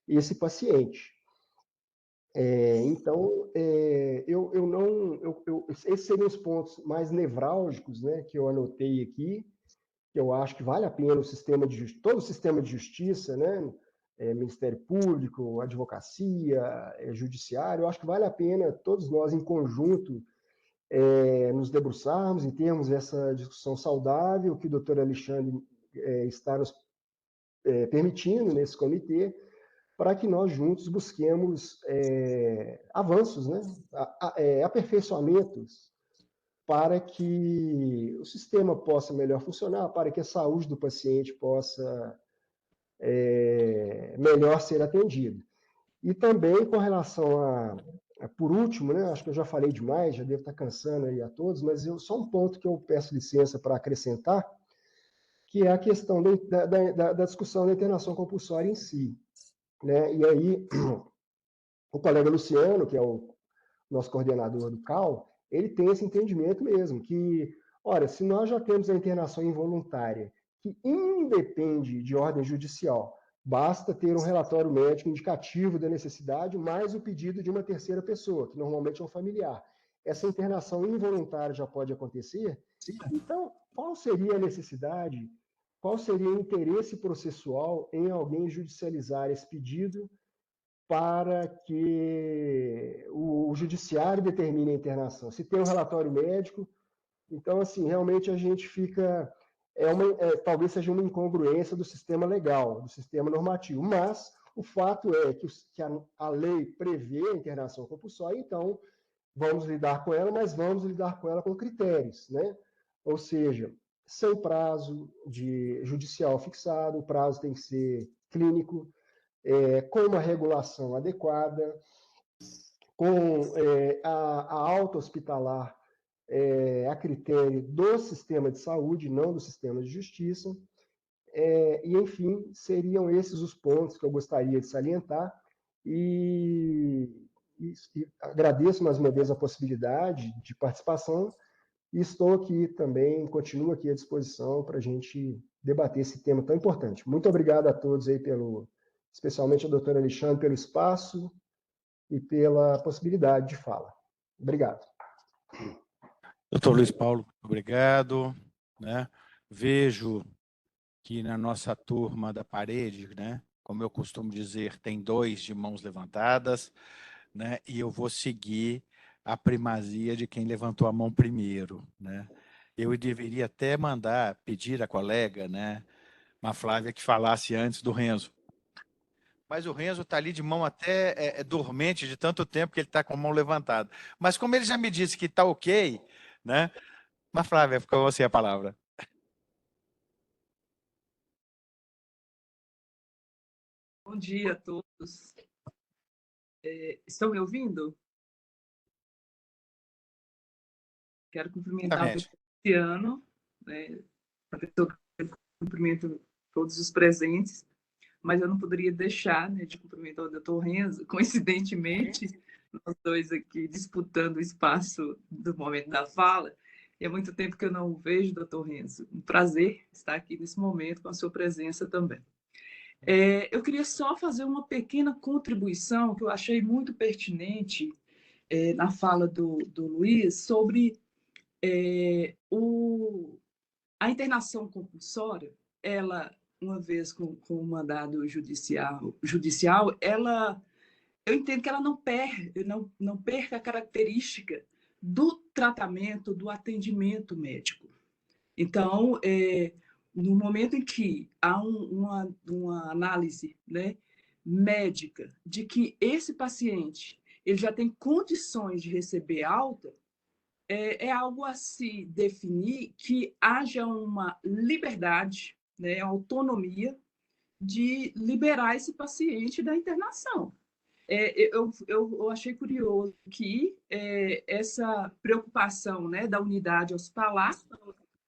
esse paciente. Então, eu não, esses seriam os pontos mais nevrálgicos, né, que eu anotei aqui, que eu acho que vale a pena o sistema de todo o sistema de justiça, né, Ministério Público, advocacia, judiciário, eu acho que vale a pena todos nós em conjunto nos debruçarmos em termos dessa discussão saudável que o doutor Alexandre está nos permitindo nesse comitê, para que nós juntos busquemos avanços, né? Aperfeiçoamentos, para que o sistema possa melhor funcionar, para que a saúde do paciente possa melhor ser atendida. E também com relação por último, né, acho que eu já falei demais, já devo estar cansando aí a todos, mas só um ponto que eu peço licença para acrescentar, que é a questão da discussão da internação compulsória em si. Né? E aí, o colega Luciano, que é o nosso coordenador do CAL, ele tem esse entendimento mesmo, que, ora, se nós já temos a internação involuntária, que independe de ordem judicial, basta ter um relatório médico indicativo da necessidade, mais o pedido de uma terceira pessoa, que normalmente é um familiar. Essa internação involuntária já pode acontecer. Então, qual seria a necessidade, qual seria o interesse processual em alguém judicializar esse pedido para que o judiciário determine a internação? Se tem um relatório médico, então, assim, realmente a gente fica... talvez seja uma incongruência do sistema legal, do sistema normativo, mas o fato é que a lei prevê a internação compulsória, então vamos lidar com ela, mas vamos lidar com ela com critérios, né? Ou seja, sem prazo judicial fixado, o prazo tem que ser clínico, com uma regulação adequada, com a alta hospitalar a critério do sistema de saúde, não do sistema de justiça. E, enfim, seriam esses os pontos que eu gostaria de salientar. E agradeço mais uma vez a possibilidade de participação e estou aqui também, continuo aqui à disposição para a gente debater esse tema tão importante. Muito obrigado a todos aí especialmente ao doutor Alexandre, pelo espaço e pela possibilidade de fala. Obrigado. Doutor Luiz Paulo, obrigado. Né? Vejo que na nossa turma da parede, né, como eu costumo dizer, tem 2 de mãos levantadas, né, e eu vou seguir a primazia de quem levantou a mão primeiro. Né? Eu deveria até pedir à colega, né, uma Flávia, que falasse antes do Renzo. Mas o Renzo está ali de mão até dormente de tanto tempo que ele está com a mão levantada. Mas como ele já me disse que está ok, né? Mas Flávia, fica você a palavra. Bom dia a todos. Estão me ouvindo? Quero cumprimentar o doutor Luciano, né, cumprimento todos os presentes, mas eu não poderia deixar, né, de cumprimentar o doutor Renzo, coincidentemente, nós dois aqui disputando o espaço do momento da fala, e há muito tempo que eu não o vejo, doutor Renzo. Um prazer estar aqui nesse momento com a sua presença também. Eu queria só fazer uma pequena contribuição que eu achei muito pertinente na fala do Luiz sobre a internação compulsória. Ela, uma vez com o mandado judicial, eu entendo que ela não perca a característica do tratamento, do atendimento médico. Então, no momento em que há uma análise, né, médica de que esse paciente ele já tem condições de receber alta, é algo a se definir que haja uma liberdade, né, autonomia de liberar esse paciente da internação. Eu achei curioso que essa preocupação, né, da unidade hospitalar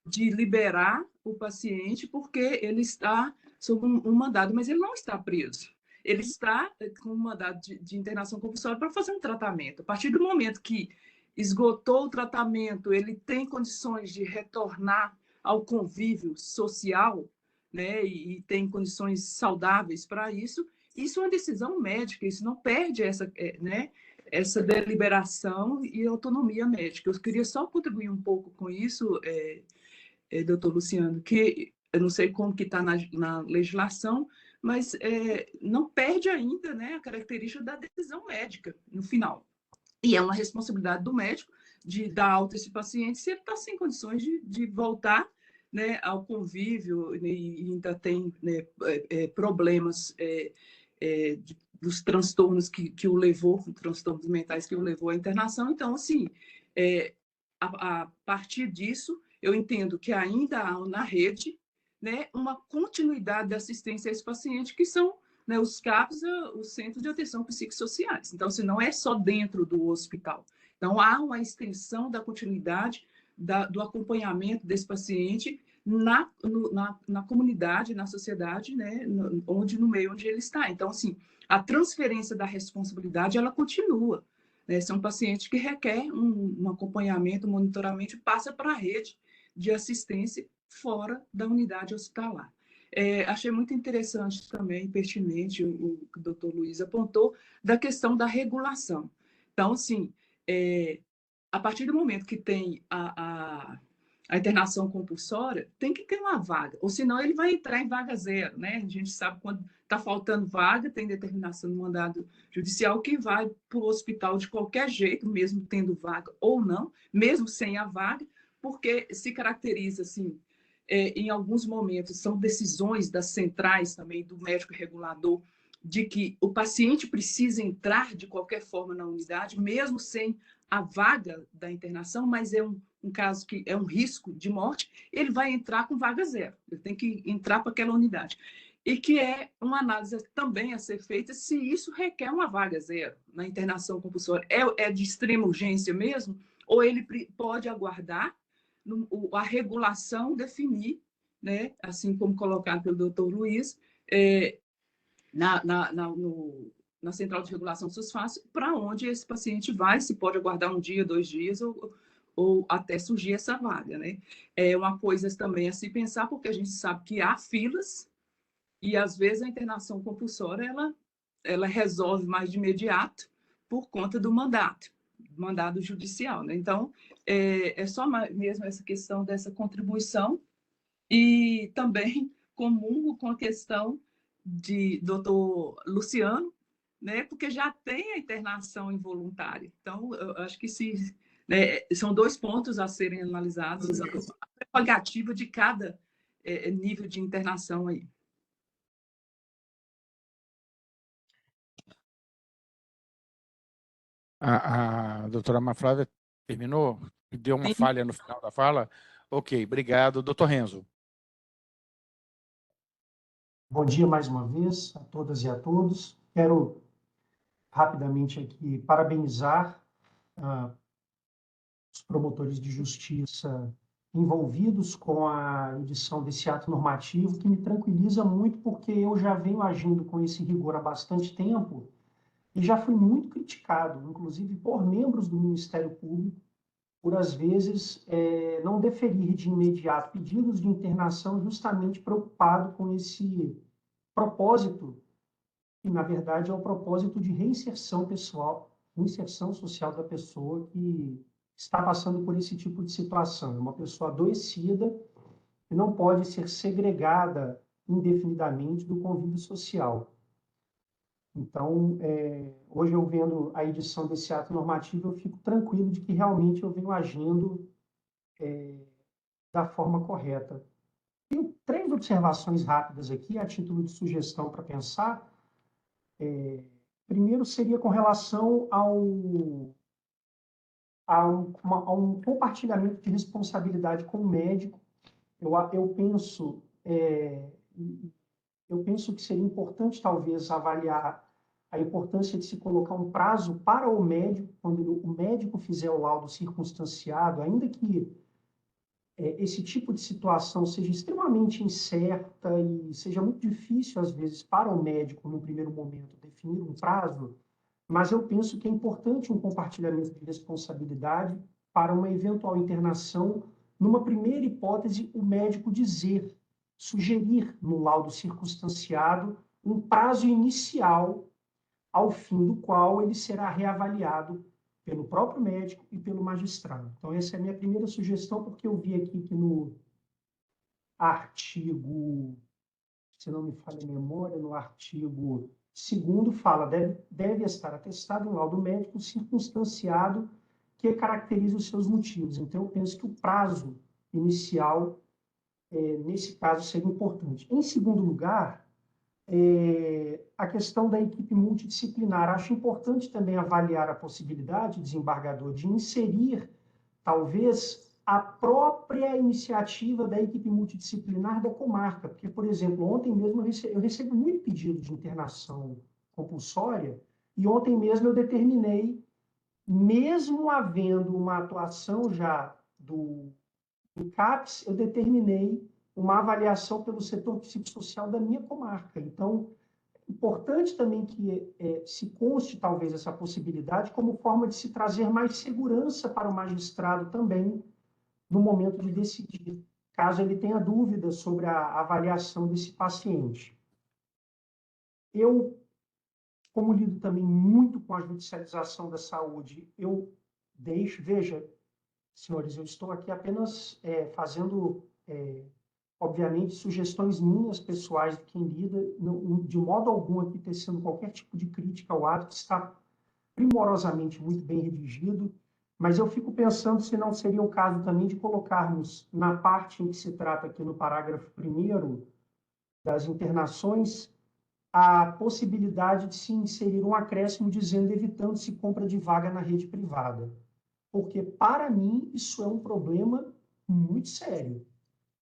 de liberar o paciente porque ele está sob um mandado, mas ele não está preso. Ele está com um mandado de internação compulsória para fazer um tratamento. A partir do momento que esgotou o tratamento, ele tem condições de retornar ao convívio social, né, e tem condições saudáveis para isso, isso é uma decisão médica, isso não perde essa, né, essa deliberação e autonomia médica. Eu queria só contribuir um pouco com isso, doutor Luciano, que eu não sei como que está na legislação, mas não perde ainda, né, a característica da decisão médica no final. E é uma responsabilidade do médico de dar alta a esse paciente se ele está sem condições de voltar, né, ao convívio, e ainda tem, né, problemas dos transtornos que o levou, transtornos mentais que o levou à internação. Então, assim, a partir disso, eu entendo que ainda há na rede, né, uma continuidade de assistência a esse paciente, que são, né, os CAPs, os Centros de Atenção Psicossociais. Então, se não é só dentro do hospital. Então, há uma extensão da continuidade do acompanhamento desse paciente na comunidade, na sociedade, né, no meio onde ele está. Então, assim, a transferência da responsabilidade, ela continua. Né? Esse é um paciente que requer um acompanhamento, um monitoramento, passa para a rede de assistência fora da unidade hospitalar. Achei muito interessante também, pertinente, o que o doutor Luiz apontou, da questão da regulação. Então, assim, a partir do momento que tem a internação compulsória, tem que ter uma vaga, ou senão ele vai entrar em vaga zero, né? A gente sabe quando está faltando vaga, tem determinação do mandado judicial que vai para o hospital de qualquer jeito, mesmo tendo vaga ou não, mesmo sem a vaga, porque se caracteriza, assim, em alguns momentos, são decisões das centrais também, do médico regulador, de que o paciente precisa entrar de qualquer forma na unidade, mesmo sem a vaga da internação, mas é um caso que é um risco de morte, ele vai entrar com vaga zero, ele tem que entrar para aquela unidade. E que é uma análise também a ser feita se isso requer uma vaga zero na internação compulsória. É de extrema urgência mesmo? Ou ele pode aguardar a regulação definir, né, assim como colocado pelo doutor Luiz, na central de regulação SUSFácil, para onde esse paciente vai, se pode aguardar um dia, 2 dias, ou até surgir essa vaga, né? É uma coisa também a se pensar, porque a gente sabe que há filas, e às vezes a internação compulsória, ela resolve mais de imediato por conta do mandado judicial, né? Então, é só mesmo essa questão dessa contribuição, e também comungo com a questão de doutor Luciano, né? Porque já tem a internação involuntária. Então, eu acho que né, são 2 pontos a serem analisados, a prerrogativa de cada nível de internação aí. A doutora Maflávia terminou? Deu uma falha no final da fala? Ok, obrigado. Doutor Renzo. Bom dia mais uma vez a todas e a todos. Quero rapidamente aqui parabenizar os promotores de justiça envolvidos com a edição desse ato normativo, que me tranquiliza muito, porque eu já venho agindo com esse rigor há bastante tempo e já fui muito criticado, inclusive por membros do Ministério Público, por, às vezes, não deferir de imediato pedidos de internação, justamente preocupado com esse propósito, que, na verdade, é o propósito de reinserção pessoal, reinserção social da pessoa que está passando por esse tipo de situação. É uma pessoa adoecida que não pode ser segregada indefinidamente do convívio social. Então, hoje eu vendo a edição desse ato normativo, eu fico tranquilo de que realmente eu venho agindo da forma correta. Tenho 3 observações rápidas aqui, a título de sugestão para pensar. Primeiro seria com relação a um compartilhamento de responsabilidade com o médico. Eu penso que seria importante, talvez, avaliar a importância de se colocar um prazo para o médico, quando o médico fizer o laudo circunstanciado, ainda que esse tipo de situação seja extremamente incerta e seja muito difícil, às vezes, para o médico, no primeiro momento, definir um prazo, mas eu penso que é importante um compartilhamento de responsabilidade para uma eventual internação. Numa primeira hipótese, o médico dizer sugerir no laudo circunstanciado um prazo inicial ao fim do qual ele será reavaliado pelo próprio médico e pelo magistrado. Então, essa é a minha primeira sugestão, porque eu vi aqui que no artigo, se não me falha a memória, no artigo 2º fala, deve estar atestado em laudo médico circunstanciado que caracteriza os seus motivos. Então, eu penso que o prazo inicial, nesse caso, seria importante. Em segundo lugar, a questão da equipe multidisciplinar. Acho importante também avaliar a possibilidade, desembargador, de inserir, talvez, a própria iniciativa da equipe multidisciplinar da comarca. Porque, por exemplo, ontem mesmo eu recebo muito pedido de internação compulsória e ontem mesmo eu determinei, mesmo havendo uma atuação já do CAPS, eu determinei uma avaliação pelo setor psicossocial da minha comarca. Então, é importante também que se conste, talvez, essa possibilidade como forma de se trazer mais segurança para o magistrado também no momento de decidir, caso ele tenha dúvidas sobre a avaliação desse paciente. Eu, como lido também muito com a judicialização da saúde, eu deixo, veja, senhores, eu estou aqui apenas fazendo, obviamente, sugestões minhas, pessoais, de quem lida, de modo algum aqui tecendo qualquer tipo de crítica ao ato, que está primorosamente muito bem redigido, mas eu fico pensando se não seria o caso também de colocarmos, na parte em que se trata aqui no parágrafo 1º das internações, a possibilidade de se inserir um acréscimo dizendo evitando-se compra de vaga na rede privada. Porque, para mim, isso é um problema muito sério.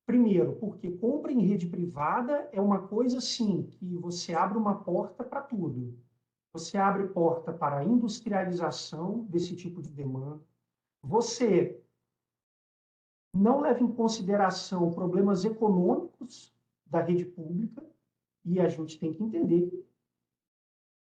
Primeiro, porque compra em rede privada é uma coisa, assim, que você abre uma porta para tudo. Você abre porta para a industrialização desse tipo de demanda. Você não leva em consideração problemas econômicos da rede pública, e a gente tem que entender que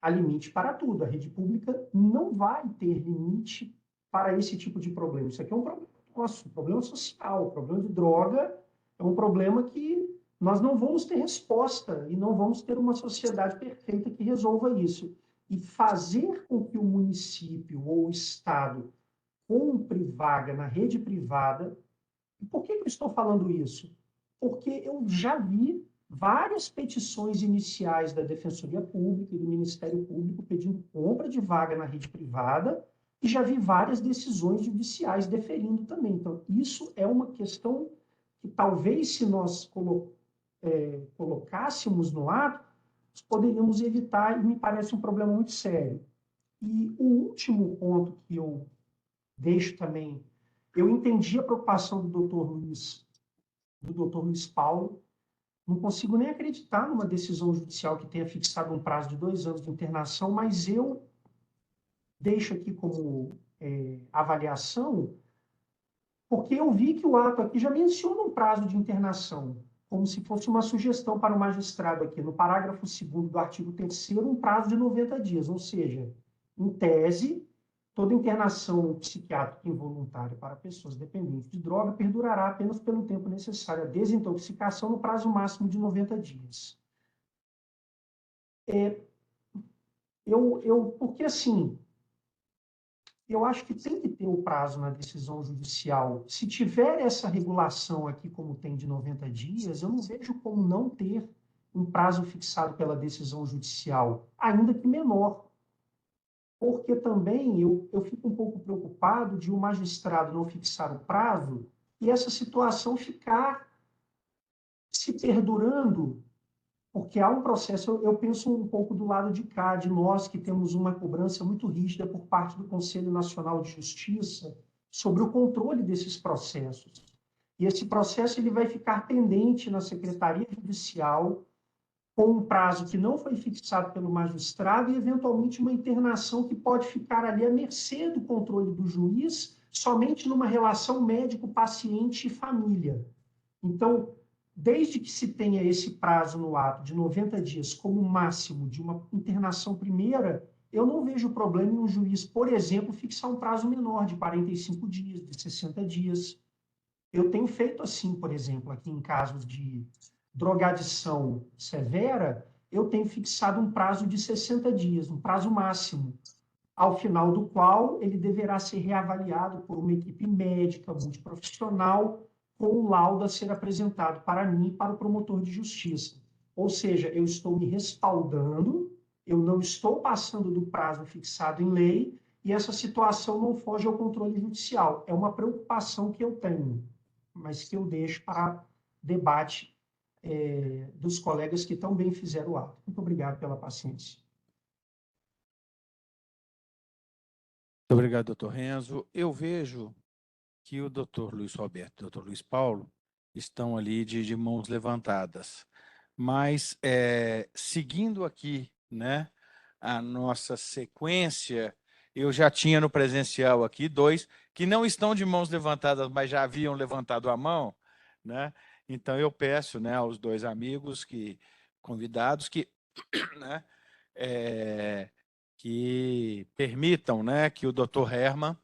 há limite para tudo. A rede pública não vai ter limite para esse tipo de problema. Isso aqui é um problema nosso, um problema social, um problema de droga, é um problema que nós não vamos ter resposta e não vamos ter uma sociedade perfeita que resolva isso. E fazer com que o município ou o Estado compre vaga na rede privada. E por que eu estou falando isso? Porque eu já vi várias petições iniciais da Defensoria Pública e do Ministério Público pedindo compra de vaga na rede privada e já vi várias decisões judiciais deferindo também. Então, isso é uma questão que talvez, se nós colocássemos no ato, poderíamos evitar, e me parece um problema muito sério. E o último ponto que eu deixo também, eu entendi a preocupação do Dr. Luiz Paulo, não consigo nem acreditar numa decisão judicial que tenha fixado um prazo de 2 anos de internação, mas eu deixo aqui como avaliação, porque eu vi que o ato aqui já menciona um prazo de internação, como se fosse uma sugestão para o magistrado aqui, no parágrafo 2º do artigo 3º, um prazo de 90 dias, ou seja, em tese, toda internação psiquiátrica involuntária para pessoas dependentes de droga perdurará apenas pelo tempo necessário à desintoxicação no prazo máximo de 90 dias. Porque, assim, eu acho que tem que ter o prazo na decisão judicial. Se tiver essa regulação aqui, como tem de 90 dias, eu não vejo como não ter um prazo fixado pela decisão judicial, ainda que menor. Porque também eu fico um pouco preocupado de o magistrado não fixar o prazo e essa situação ficar se perdurando, porque há um processo, eu penso um pouco do lado de cá, de nós que temos uma cobrança muito rígida por parte do Conselho Nacional de Justiça sobre o controle desses processos. E esse processo ele vai ficar pendente na Secretaria Judicial, com um prazo que não foi fixado pelo magistrado e, eventualmente, uma internação que pode ficar ali à mercê do controle do juiz, somente numa relação médico-paciente e família. Então, desde que se tenha esse prazo no ato de 90 dias como máximo de uma internação primeira, eu não vejo problema em um juiz, por exemplo, fixar um prazo menor de 45 dias, de 60 dias. Eu tenho feito assim, por exemplo, aqui em casos de drogadição severa, eu tenho fixado um prazo de 60 dias, um prazo máximo, ao final do qual ele deverá ser reavaliado por uma equipe médica multiprofissional, com um laudo a ser apresentado para mim e para o promotor de justiça. Ou seja, eu estou me respaldando, eu não estou passando do prazo fixado em lei, e essa situação não foge ao controle judicial. É uma preocupação que eu tenho, mas que eu deixo para debate dos colegas que tão bem fizeram o ato. Muito obrigado pela paciência. Muito obrigado, doutor Renzo. Eu vejo que o doutor Luiz Roberto e o doutor Luiz Paulo estão ali de mãos levantadas. Mas, seguindo aqui, né, a nossa sequência, eu já tinha no presencial aqui 2 que não estão de mãos levantadas, mas já haviam levantado a mão, né? Então, eu peço, né, aos 2 amigos convidados né, que permitam, né, que o doutor Herman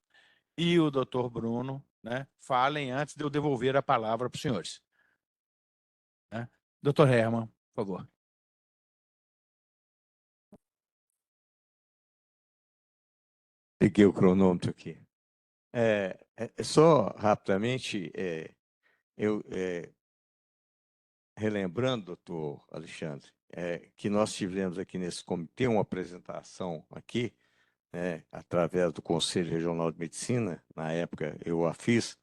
e o doutor Bruno, né, falem antes de eu devolver a palavra para os senhores. Né? Doutor Herman, por favor. Peguei o cronômetro aqui. Só rapidamente, relembrando, doutor Alexandre, que nós tivemos aqui nesse comitê uma apresentação aqui, através do Conselho Regional de Medicina, na época eu a fiz,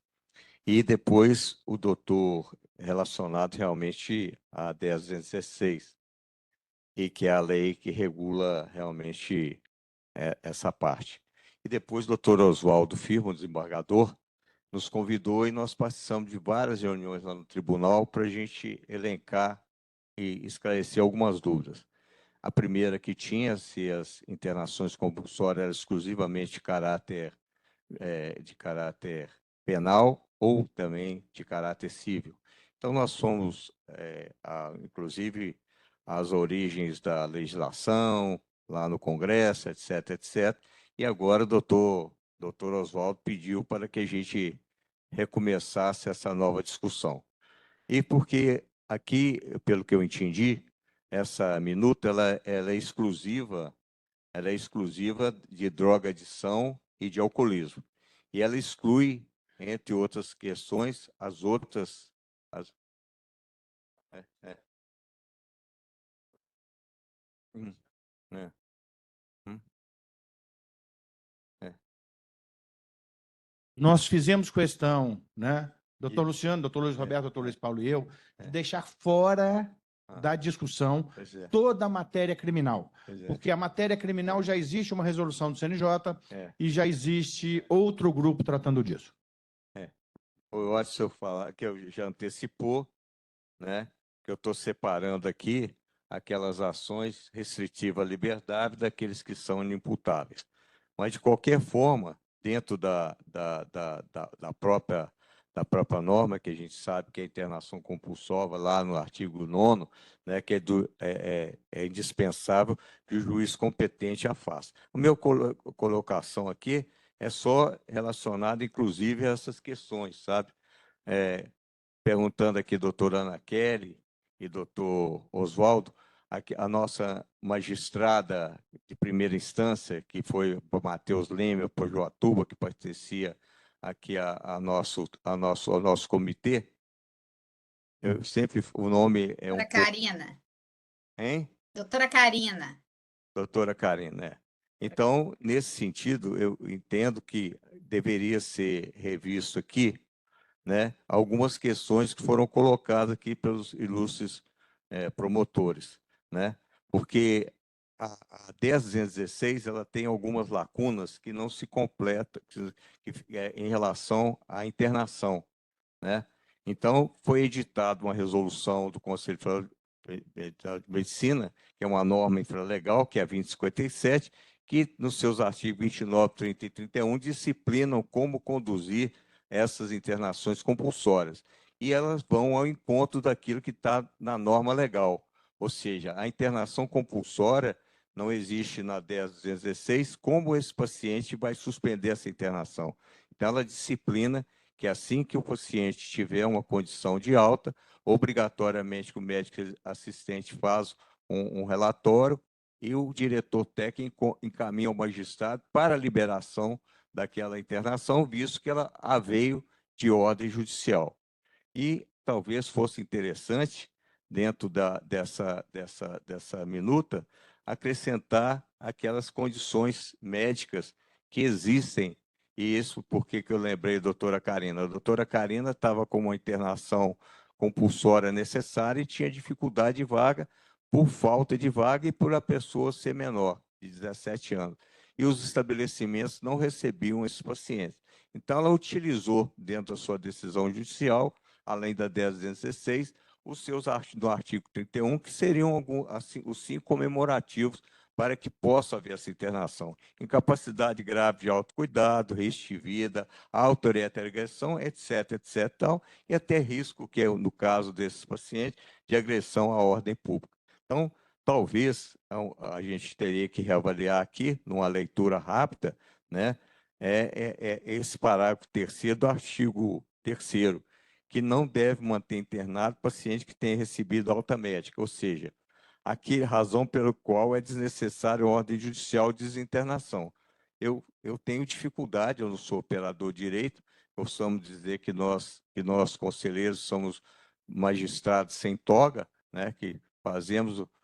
e depois o doutor relacionado realmente a 10.216, e que é a lei que regula realmente essa parte. E depois o doutor Oswaldo Firmo, desembargador, nos convidou e nós participamos de várias reuniões lá no tribunal para a gente elencar e esclarecer algumas dúvidas. A primeira que tinha, se as internações compulsórias eram exclusivamente de caráter penal ou também de caráter civil. Então, nós fomos, inclusive, às origens da legislação, lá no Congresso, etc., etc. E agora o doutor Oswaldo pediu para que a gente recomeçasse essa nova discussão. E porque aqui, pelo que eu entendi, essa minuta ela é exclusiva de drogadição e de alcoolismo. E ela exclui, entre outras questões, as outras... Nós fizemos questão, né, doutor Luciano, doutor Luiz Roberto, doutor Luiz Paulo e eu, de deixar fora da discussão toda a matéria criminal. Porque a matéria criminal já existe uma resolução do CNJ e já existe outro grupo tratando disso. Eu acho que eu falar que eu já antecipou, né, que eu estou separando aqui aquelas ações restritivas à liberdade daqueles que são inimputáveis. Mas, de qualquer forma, dentro da própria norma, que a gente sabe que é a internação compulsória, lá no artigo 9º, né, que é indispensável que o juiz competente a faça. A minha colocação aqui é só relacionada, inclusive, a essas questões, sabe? Perguntando aqui, doutora Ana Kelly e doutor Oswaldo, a nossa magistrada de primeira instância, que foi para Matheus Leme, para Joatuba, que pertencia aqui ao nosso comitê, eu sempre, o nome é Doutora Karina. Hein? Doutora Karina. Doutora Karina, Então, nesse sentido, eu entendo que deveria ser revisto aqui, né, algumas questões que foram colocadas aqui pelos ilustres promotores, né, porque a 10.216 ela tem algumas lacunas que não se completam em relação à internação, né? Então, foi editada uma resolução do Conselho de Medicina, que é uma norma infralegal, que é a 2057, que nos seus artigos 29, 30 e 31 disciplinam como conduzir essas internações compulsórias. E elas vão ao encontro daquilo que está na norma legal. Ou seja, a internação compulsória não existe na 10.216, como esse paciente vai suspender essa internação. Então, ela disciplina que assim que o paciente tiver uma condição de alta, obrigatoriamente que o médico assistente faz um relatório e o diretor técnico encaminha ao magistrado para a liberação daquela internação, visto que ela veio de ordem judicial. E talvez fosse interessante, dentro dessa minuta, acrescentar aquelas condições médicas que existem. E isso porque que eu lembrei da doutora Karina. A doutora Karina estava com uma internação compulsória necessária e tinha dificuldade de vaga por falta de vaga e por a pessoa ser menor, de 17 anos. E os estabelecimentos não recebiam esses pacientes. Então, ela utilizou, dentro da sua decisão judicial, além da 10.216, os seus do artigo 31, que seriam os 5 comemorativos para que possa haver essa internação. Incapacidade grave de autocuidado, risco de vida, autorretrogressão, etc., etc., tal, e até risco, que é no caso desses pacientes, de agressão à ordem pública. Então, talvez a gente teria que reavaliar aqui, numa leitura rápida, né, esse parágrafo 3º do artigo 3º, que não deve manter internado paciente que tenha recebido alta médica, ou seja, a razão pela qual é desnecessária ordem judicial de desinternação. Eu tenho dificuldade, eu não sou operador de direito, possamos dizer que nós conselheiros, somos magistrados sem toga, né, que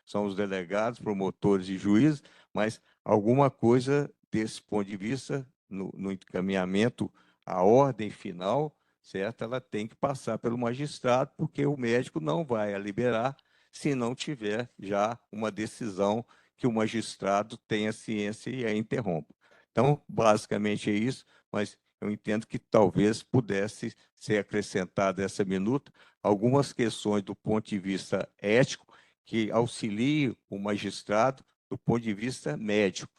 somos delegados, promotores e juízes, mas alguma coisa desse ponto de vista, no encaminhamento, a ordem final, certo? Ela tem que passar pelo magistrado, porque o médico não vai a liberar se não tiver já uma decisão que o magistrado tenha ciência e a interrompa. Então, basicamente é isso, mas eu entendo que talvez pudesse ser acrescentada essa minuta algumas questões do ponto de vista ético que auxiliem o magistrado do ponto de vista médico,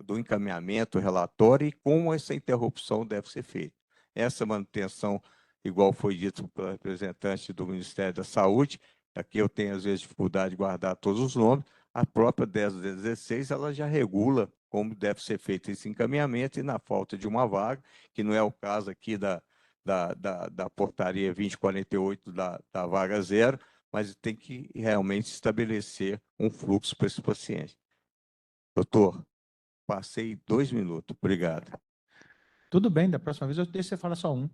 do encaminhamento, relatório e como essa interrupção deve ser feita. Essa manutenção, igual foi dito pelo representante do Ministério da Saúde, aqui eu tenho, às vezes, dificuldade de guardar todos os nomes, a própria 10.216, ela já regula como deve ser feito esse encaminhamento e na falta de uma vaga, que não é o caso aqui da portaria 2048 da vaga zero, mas tem que realmente estabelecer um fluxo para esse paciente. Doutor, passei 2 minutos. Obrigado. Tudo bem, da próxima vez eu deixo você falar só um.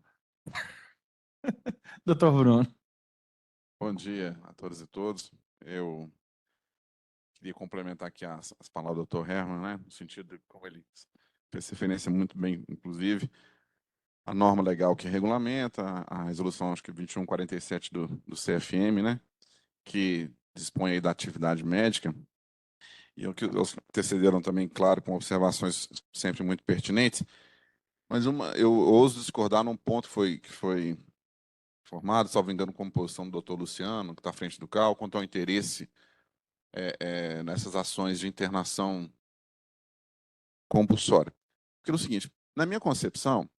Doutor Bruno. Bom dia a todas e todos. Eu queria complementar aqui as palavras do Dr. Herman, né, no sentido de como ele fez referência muito bem, inclusive, a norma legal que regulamenta, a resolução, acho que 2147 do CFM, né, que dispõe aí da atividade médica, e o que os antecederam também, claro, com observações sempre muito pertinentes, mas eu ouso discordar num ponto que foi formado, salvo engano, como posição do doutor Luciano, que está à frente do CAL, quanto ao interesse nessas ações de internação compulsória. Porque é o seguinte, na minha concepção,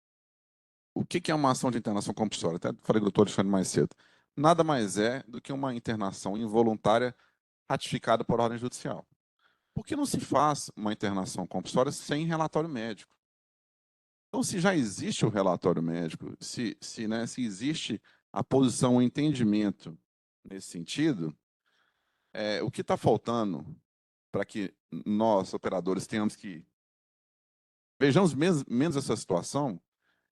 o que é uma ação de internação compulsória? Até falei com o doutor Alexandre mais cedo. Nada mais é do que uma internação involuntária ratificada por ordem judicial. Por que não se faz uma internação compulsória sem relatório médico? Então, se já existe o relatório médico, se existe a posição, o entendimento nesse sentido, o que está faltando para que nós, operadores, tenhamos que vejamos menos essa situação,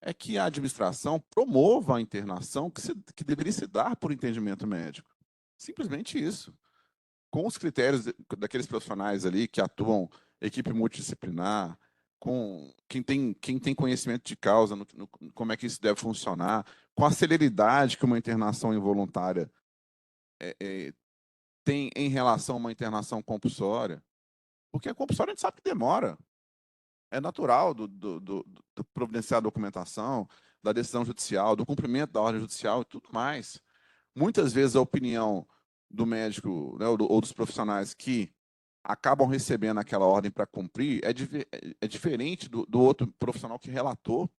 é que a administração promova a internação que deveria se dar por entendimento médico. Simplesmente isso. Com os critérios daqueles profissionais ali que atuam, equipe multidisciplinar, com quem tem conhecimento de causa, como é que isso deve funcionar, com a celeridade que uma internação involuntária tem em relação a uma internação compulsória. Porque a compulsória a gente sabe que demora. É natural do providenciar a documentação, da decisão judicial, do cumprimento da ordem judicial e tudo mais. Muitas vezes a opinião do médico, né, ou dos profissionais que acabam recebendo aquela ordem para cumprir é diferente do outro profissional que relatou.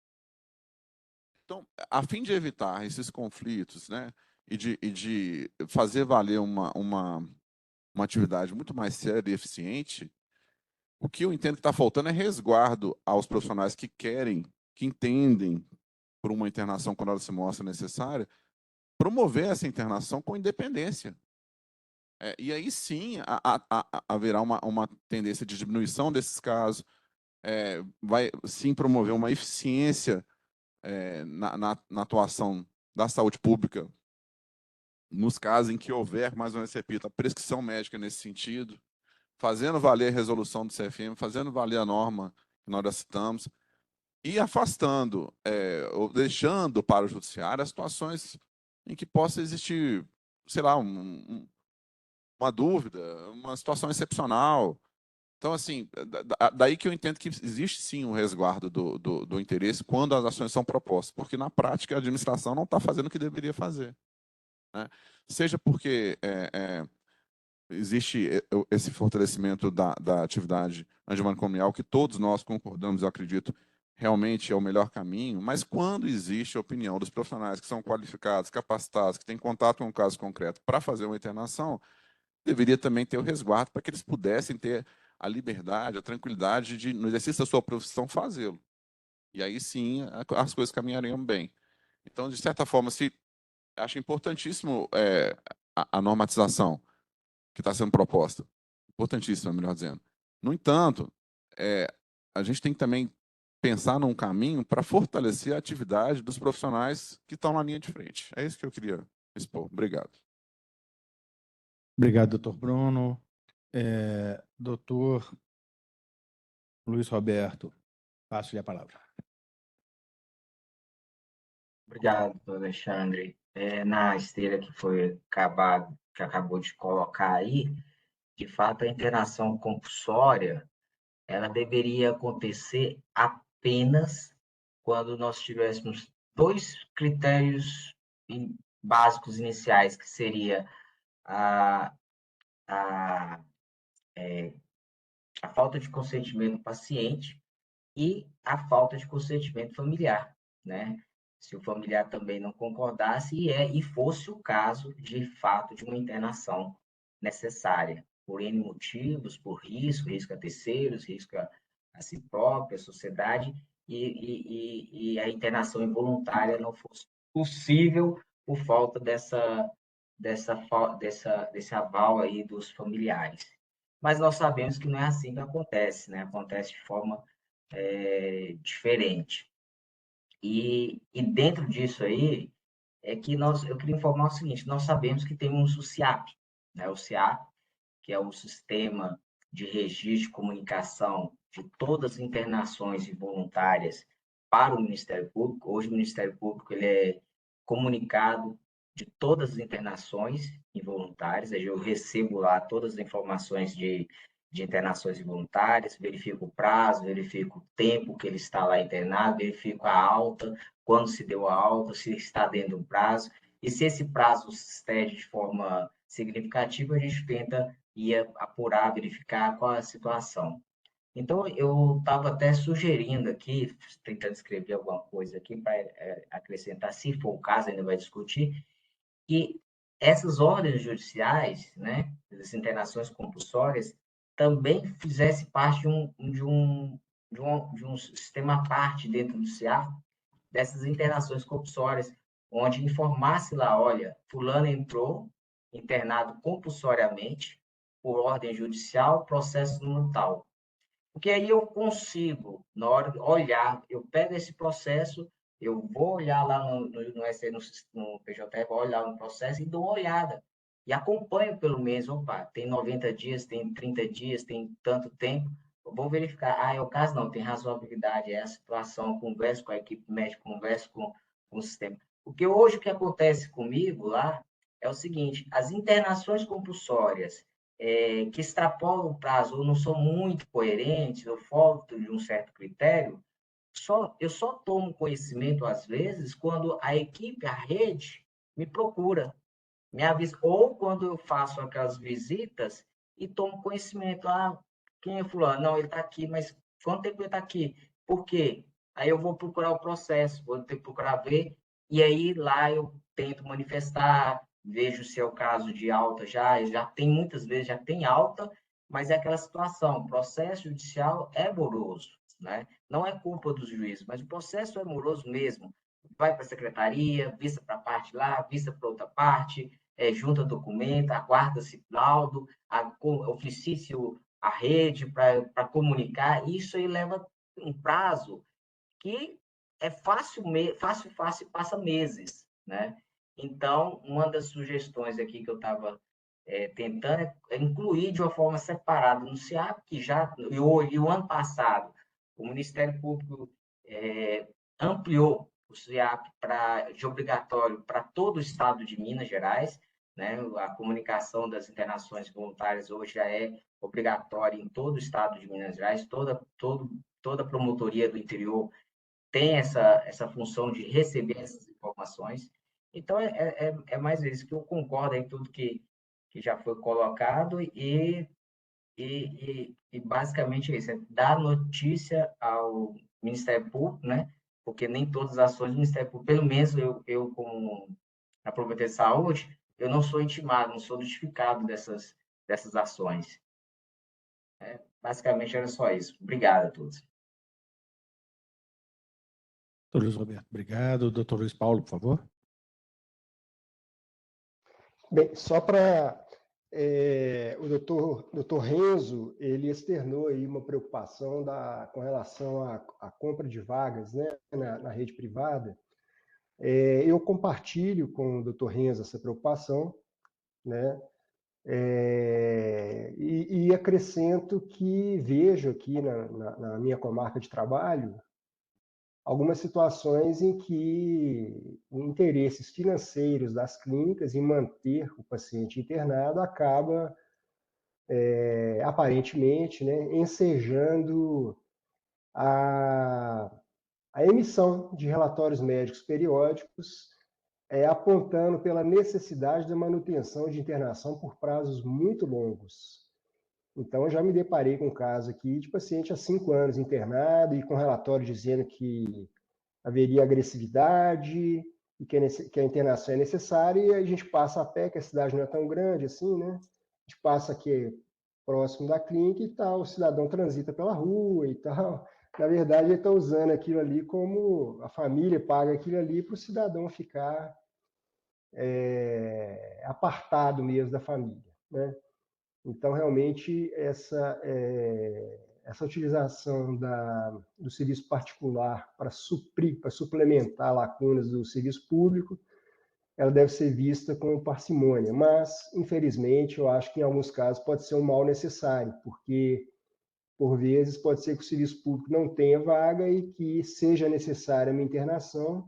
Então, a fim de evitar esses conflitos, né, e de fazer valer uma atividade muito mais séria e eficiente, o que eu entendo que está faltando é resguardo aos profissionais que querem, que entendem por uma internação quando ela se mostra necessária, promover essa internação com independência. E aí sim haverá uma tendência de diminuição desses casos, vai sim promover uma eficiência na atuação da saúde pública, nos casos em que houver, mais uma vez repito, a prescrição médica nesse sentido, fazendo valer a resolução do CFM, fazendo valer a norma que nós já citamos, e afastando, ou deixando para o judiciário as situações em que possa existir, sei lá, uma dúvida, uma situação excepcional. Então, assim, daí que eu entendo que existe sim um resguardo do interesse quando as ações são propostas, porque na prática a administração não está fazendo o que deveria fazer, né? Seja porque existe esse fortalecimento da atividade antimanicomial, que todos nós concordamos, eu acredito, realmente é o melhor caminho, mas quando existe a opinião dos profissionais que são qualificados, capacitados, que têm contato com o caso concreto para fazer uma internação, deveria também ter o resguardo para que eles pudessem ter a liberdade, a tranquilidade de, no exercício da sua profissão, fazê-lo. E aí sim as coisas caminhariam bem. Então, de certa forma, acho importantíssimo a normatização que está sendo proposta. Importantíssima, melhor dizendo. No entanto, a gente tem que também pensar num caminho para fortalecer a atividade dos profissionais que estão na linha de frente. É isso que eu queria expor. Obrigado. Obrigado, doutor Bruno. Doutor Luiz Roberto, passo-lhe a palavra. Obrigado, doutor Alexandre. Na esteira que acabou de colocar aí, de fato, a internação compulsória, ela deveria acontecer apenas quando nós tivéssemos 2 critérios básicos iniciais, que seria a falta de consentimento do paciente e a falta de consentimento familiar, né? Se o familiar também não concordasse e fosse o caso, de fato, de uma internação necessária, por N motivos, por risco a terceiros, risco a si próprio, a sociedade, e a internação involuntária não fosse possível por falta desse aval aí dos familiares. Mas nós sabemos que não é assim que acontece, né? Acontece de forma diferente. E dentro disso aí, eu queria informar o seguinte: nós sabemos que temos o SIAP, né? O SIAP, que é o Sistema de Registro de Comunicação de todas as internações involuntárias para o Ministério Público. Hoje o Ministério Público ele é comunicado de todas as internações involuntárias, eu recebo lá todas as informações de internações involuntárias, verifico o prazo, verifico o tempo que ele está lá internado, verifico a alta, quando se deu a alta, se está dentro do prazo, e se esse prazo se estende de forma significativa, a gente tenta ir apurar, verificar qual é a situação. Então, eu estava até sugerindo aqui, tentando escrever alguma coisa aqui para acrescentar, se for o caso, ainda vai discutir, que essas ordens judiciais, né, as internações compulsórias, também fizesse parte de um sistema à parte dentro do SIAP, dessas internações compulsórias, onde informasse lá, olha, fulano entrou internado compulsoriamente por ordem judicial, processo número tal. Porque aí eu consigo, na hora de olhar, eu pego esse processo, eu vou olhar lá no PJR, vou olhar no processo e dou uma olhada. E acompanho pelo menos, opa, tem 90 dias, tem 30 dias, tem tanto tempo, eu vou verificar, é o caso não, tem razoabilidade, é a situação, converso com a equipe médica, converso com o sistema. Porque hoje o que acontece comigo lá é o seguinte, as internações compulsórias, que extrapolam o prazo ou não são muito coerentes, ou faltam de um certo critério, eu só tomo conhecimento, às vezes, quando a equipe, a rede, me procura, me avisa, ou quando eu faço aquelas visitas e tomo conhecimento, quem é fulano? Não, ele está aqui, mas quanto tempo ele está aqui? Por quê? Aí eu vou procurar o processo, vou ter que procurar ver, e aí lá eu tento manifestar, vejo se é o caso de alta já tem muitas vezes, já tem alta, mas é aquela situação, o processo judicial é moroso, né? Não é culpa dos juízes, mas o processo é moroso mesmo. vai para a secretaria, vista para a parte lá, vista para outra parte, junta documento, aguarda-se laudo, oficia-se a rede para comunicar. Isso aí leva um prazo que é fácil, passa meses, né? Então, uma das sugestões aqui que eu estava tentando é incluir de uma forma separada no SIAP, que já, e o ano passado, o Ministério Público ampliou o SIAP de obrigatório para todo o estado de Minas Gerais, né? A comunicação das internações voluntárias hoje já é obrigatória em todo o estado de Minas Gerais, toda promotoria do interior tem essa função de receber essas informações. Então, é mais isso que eu concordo em tudo que já foi colocado e basicamente é isso, é dar notícia ao Ministério Público, né? Porque nem todas as ações do Ministério Público, pelo menos eu como na Promotoria de Saúde, eu não sou intimado, não sou notificado dessas ações. Basicamente era só isso. Obrigado a todos. Doutor Luiz Roberto, obrigado. Doutor Luiz Paulo, por favor. Bem, só para o doutor Renzo, ele externou aí uma preocupação com relação à compra de vagas, né, na rede privada. Eu compartilho com o doutor Renzo essa preocupação, né, e acrescento que vejo aqui na minha comarca de trabalho algumas situações em que interesses financeiros das clínicas em manter o paciente internado acaba, aparentemente, né, ensejando a, a emissão de relatórios médicos periódicos, apontando pela necessidade da manutenção de internação por prazos muito longos. Então, eu já me deparei com um caso aqui de paciente há 5 anos internado e com relatório dizendo que haveria agressividade e que a internação é necessária, e a gente passa a pé, que a cidade não é tão grande assim, né? A gente passa aqui próximo da clínica e tal, o cidadão transita pela rua e tal. Na verdade, ele está usando aquilo ali como a família paga aquilo ali para o cidadão ficar apartado mesmo da família, né? Então, realmente, essa utilização do serviço particular para suplementar lacunas do serviço público, ela deve ser vista com parcimônia. Mas, infelizmente, eu acho que em alguns casos pode ser um mal necessário, porque, por vezes, pode ser que o serviço público não tenha vaga e que seja necessária uma internação.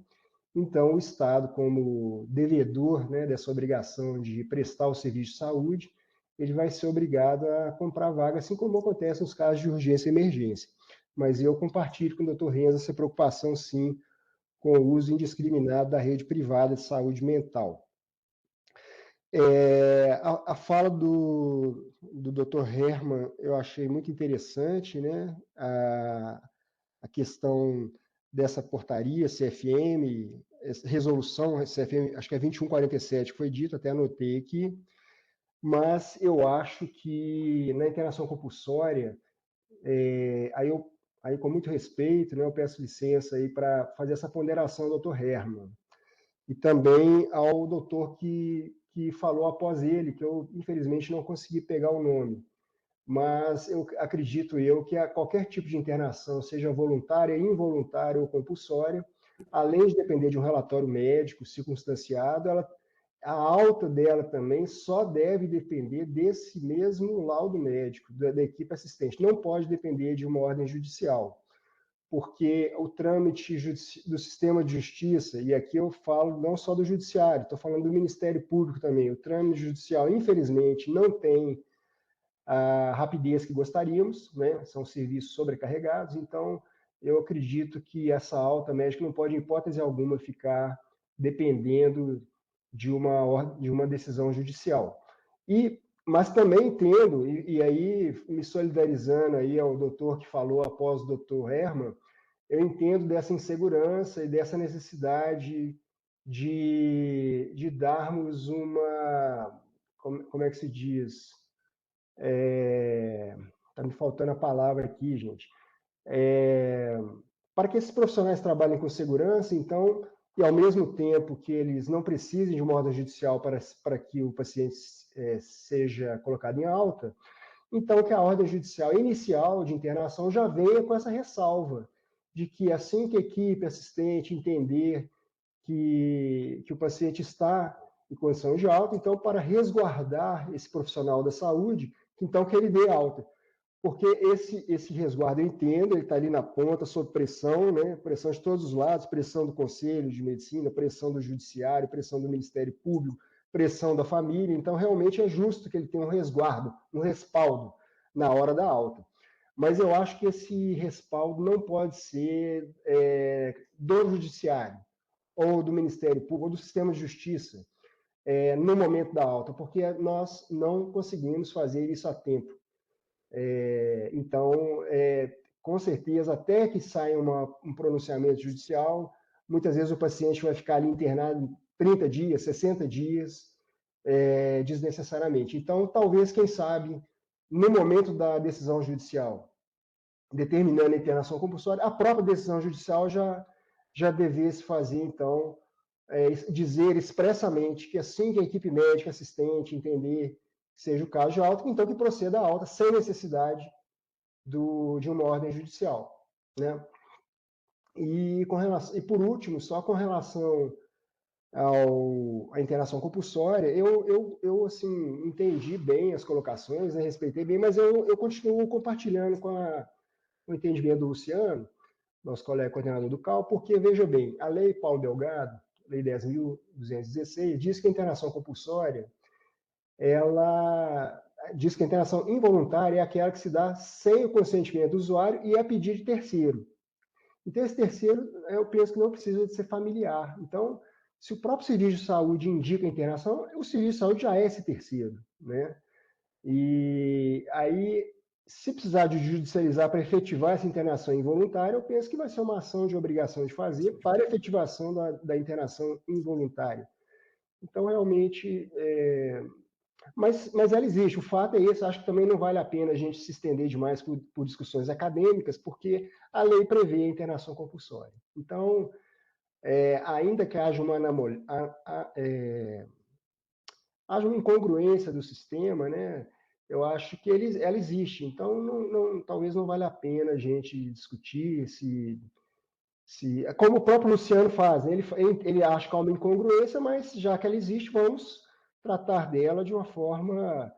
Então, o Estado, como devedor, né, dessa obrigação de prestar o serviço de saúde, ele vai ser obrigado a comprar vaga, assim como acontece nos casos de urgência e emergência. Mas eu compartilho com o doutor Renzo essa preocupação, sim, com o uso indiscriminado da rede privada de saúde mental. A fala do doutor Herman eu achei muito interessante, né? A questão dessa portaria CFM, resolução CFM, acho que é 2147, que foi dito, até anotei aqui, mas eu acho que na internação compulsória, aí com muito respeito, né, eu peço licença aí para fazer essa ponderação ao doutor Herman, e também ao doutor que falou após ele, que eu infelizmente não consegui pegar o nome, mas eu acredito que qualquer tipo de internação, seja voluntária, involuntária ou compulsória, além de depender de um relatório médico circunstanciado, a alta dela também só deve depender desse mesmo laudo médico, da equipe assistente. Não pode depender de uma ordem judicial, porque o trâmite do sistema de justiça, e aqui eu falo não só do judiciário, estou falando do Ministério Público também, o trâmite judicial, infelizmente, não tem a rapidez que gostaríamos, né? São serviços sobrecarregados, então eu acredito que essa alta médica não pode, em hipótese alguma, ficar dependendo de uma decisão judicial. Mas também entendo, e aí me solidarizando aí ao doutor que falou após o doutor Herman, eu entendo dessa insegurança e dessa necessidade de darmos como é que se diz? Está me faltando a palavra aqui, gente. Para que esses profissionais trabalhem com segurança, então e, ao mesmo tempo que eles não precisem de uma ordem judicial para que o paciente seja colocado em alta, então que a ordem judicial inicial de internação já venha com essa ressalva de que, assim que a equipe assistente entender que o paciente está em condição de alta, então, para resguardar esse profissional da saúde, então que ele dê alta. Porque esse resguardo, eu entendo, ele está ali na ponta, sob pressão, né? Pressão de todos os lados, pressão do Conselho de Medicina, pressão do Judiciário, pressão do Ministério Público, pressão da família. Então, realmente é justo que ele tenha um resguardo, um respaldo na hora da alta. Mas eu acho que esse respaldo não pode ser do Judiciário, ou do Ministério Público, ou do Sistema de Justiça, no momento da alta, porque nós não conseguimos fazer isso a tempo. Então, com certeza, até que saia um pronunciamento judicial, muitas vezes o paciente vai ficar ali internado 30 dias, 60 dias, desnecessariamente. Então, talvez, quem sabe, no momento da decisão judicial, determinando a internação compulsória, a própria decisão judicial já devesse fazer, então, dizer expressamente que assim que a equipe médica assistente entender que seja o caso de alta, então que proceda a alta sem necessidade de uma ordem judicial, né? E por último, só com relação à internação compulsória, eu assim, entendi bem as colocações, né, respeitei bem, mas eu continuo compartilhando com o entendimento do Luciano, nosso colega coordenador do CAL, porque, veja bem, a Lei Paulo Delgado, Lei 10.216, diz que a internação compulsória, ela diz que a internação involuntária é aquela que se dá sem o consentimento do usuário e a pedido de terceiro. Então, esse terceiro, eu penso que não precisa de ser familiar. Então, se o próprio serviço de saúde indica a internação, o serviço de saúde já é esse terceiro, né? E aí, se precisar de judicializar para efetivar essa internação involuntária, eu penso que vai ser uma ação de obrigação de fazer para a efetivação da internação involuntária. Então, realmente, mas ela existe. O fato é esse. Acho que também não vale a pena a gente se estender demais por discussões acadêmicas, porque a lei prevê a internação compulsória. Então, ainda que haja haja uma incongruência do sistema, né? Eu acho que ela existe. Então, talvez não valha a pena a gente discutir como o próprio Luciano faz, né? Ele acha que há uma incongruência, mas já que ela existe, vamos tratar dela de uma forma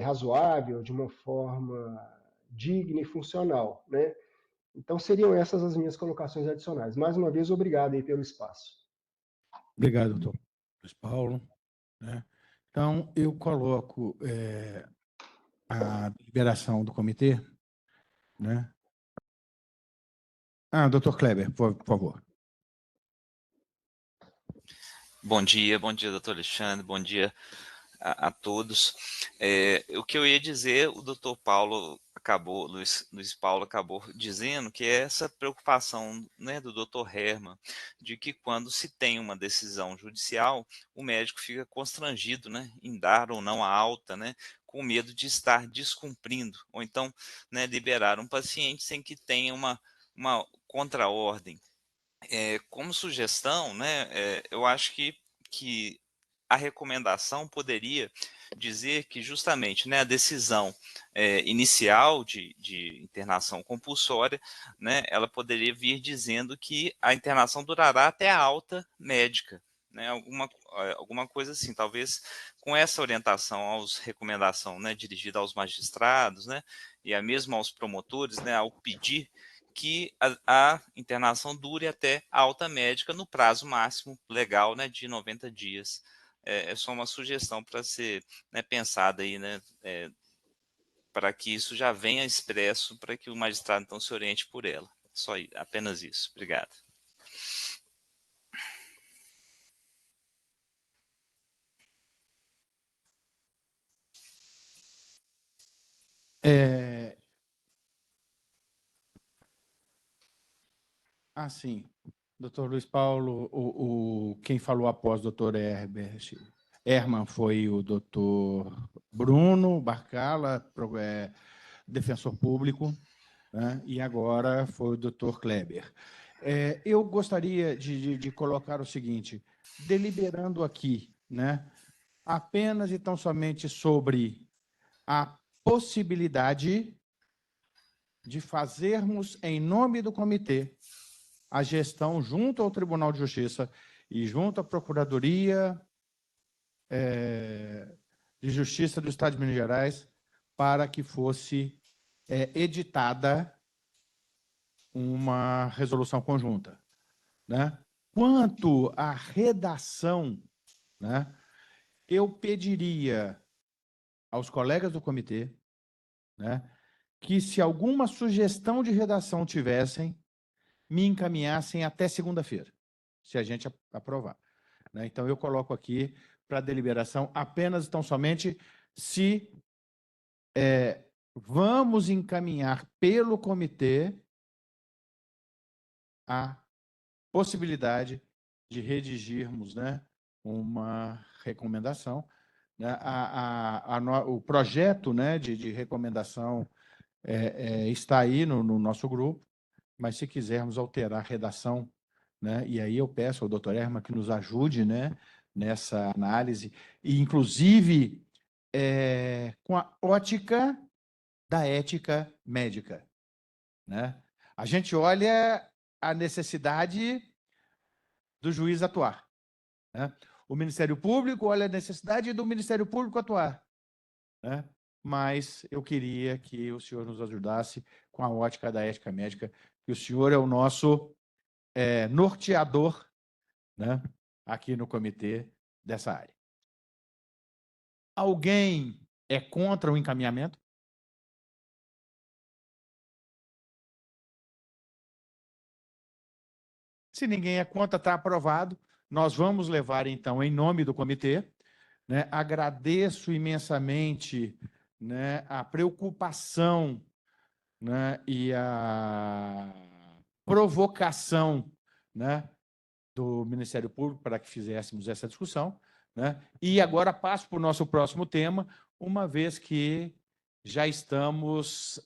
razoável, de uma forma digna e funcional, né? Então, seriam essas as minhas colocações adicionais. Mais uma vez, obrigado aí pelo espaço. Obrigado, doutor Luiz Paulo. Né? Então, eu coloco a deliberação do comitê. Né? Doutor Kleber, por favor. Bom dia, doutor Alexandre, bom dia a todos. O que eu ia dizer, o doutor Paulo acabou, Luiz Paulo acabou dizendo que é essa preocupação, né, do doutor Herman, de que quando se tem uma decisão judicial, o médico fica constrangido, né, em dar ou não a alta, né, com medo de estar descumprindo, ou então, né, liberar um paciente sem que tenha uma contraordem. Como sugestão, né, eu acho que a recomendação poderia dizer que justamente, né, a decisão inicial de internação compulsória, né, ela poderia vir dizendo que a internação durará até a alta médica, né, alguma coisa assim, talvez com essa orientação recomendação, né, dirigida aos magistrados, né, e a mesmo aos promotores, né, ao pedir que a internação dure até a alta médica no prazo máximo legal, né, de 90 dias. É só uma sugestão para ser, né, pensada aí, né, para que isso já venha expresso, para que o magistrado então se oriente por ela. Apenas isso. Obrigado. Sim. Doutor Luiz Paulo, quem falou após o doutor Herman foi o doutor Bruno Barcala, defensor público, né? E agora foi o doutor Kleber. Eu gostaria de colocar o seguinte, deliberando aqui, né, apenas e tão somente sobre a possibilidade de fazermos, em nome do comitê, a gestão junto ao Tribunal de Justiça e junto à Procuradoria de Justiça do Estado de Minas Gerais para que fosse editada uma resolução conjunta, né? Quanto à redação, né, eu pediria aos colegas do comitê, né, que se alguma sugestão de redação tivessem, me encaminhassem até segunda-feira, se a gente aprovar, né? Então, eu coloco aqui para deliberação apenas, tão somente, se vamos encaminhar pelo comitê a possibilidade de redigirmos, né, uma recomendação. Né? O projeto, né, de recomendação está aí no nosso grupo, mas se quisermos alterar a redação, né, e aí eu peço ao doutor Herman que nos ajude, né, nessa análise, e inclusive com a ótica da ética médica, né? A gente olha a necessidade do juiz atuar, né? O Ministério Público olha a necessidade do Ministério Público atuar, né? Mas eu queria que o senhor nos ajudasse com a ótica da ética médica, que o senhor é o nosso norteador, né, aqui no comitê dessa área. Alguém é contra o encaminhamento? Se ninguém é contra, está aprovado. Nós vamos levar, então, em nome do comitê, né? Agradeço imensamente, né, a preocupação, né, e a provocação, né, do Ministério Público para que fizéssemos essa discussão, né? E agora passo para o nosso próximo tema, uma vez que já estamos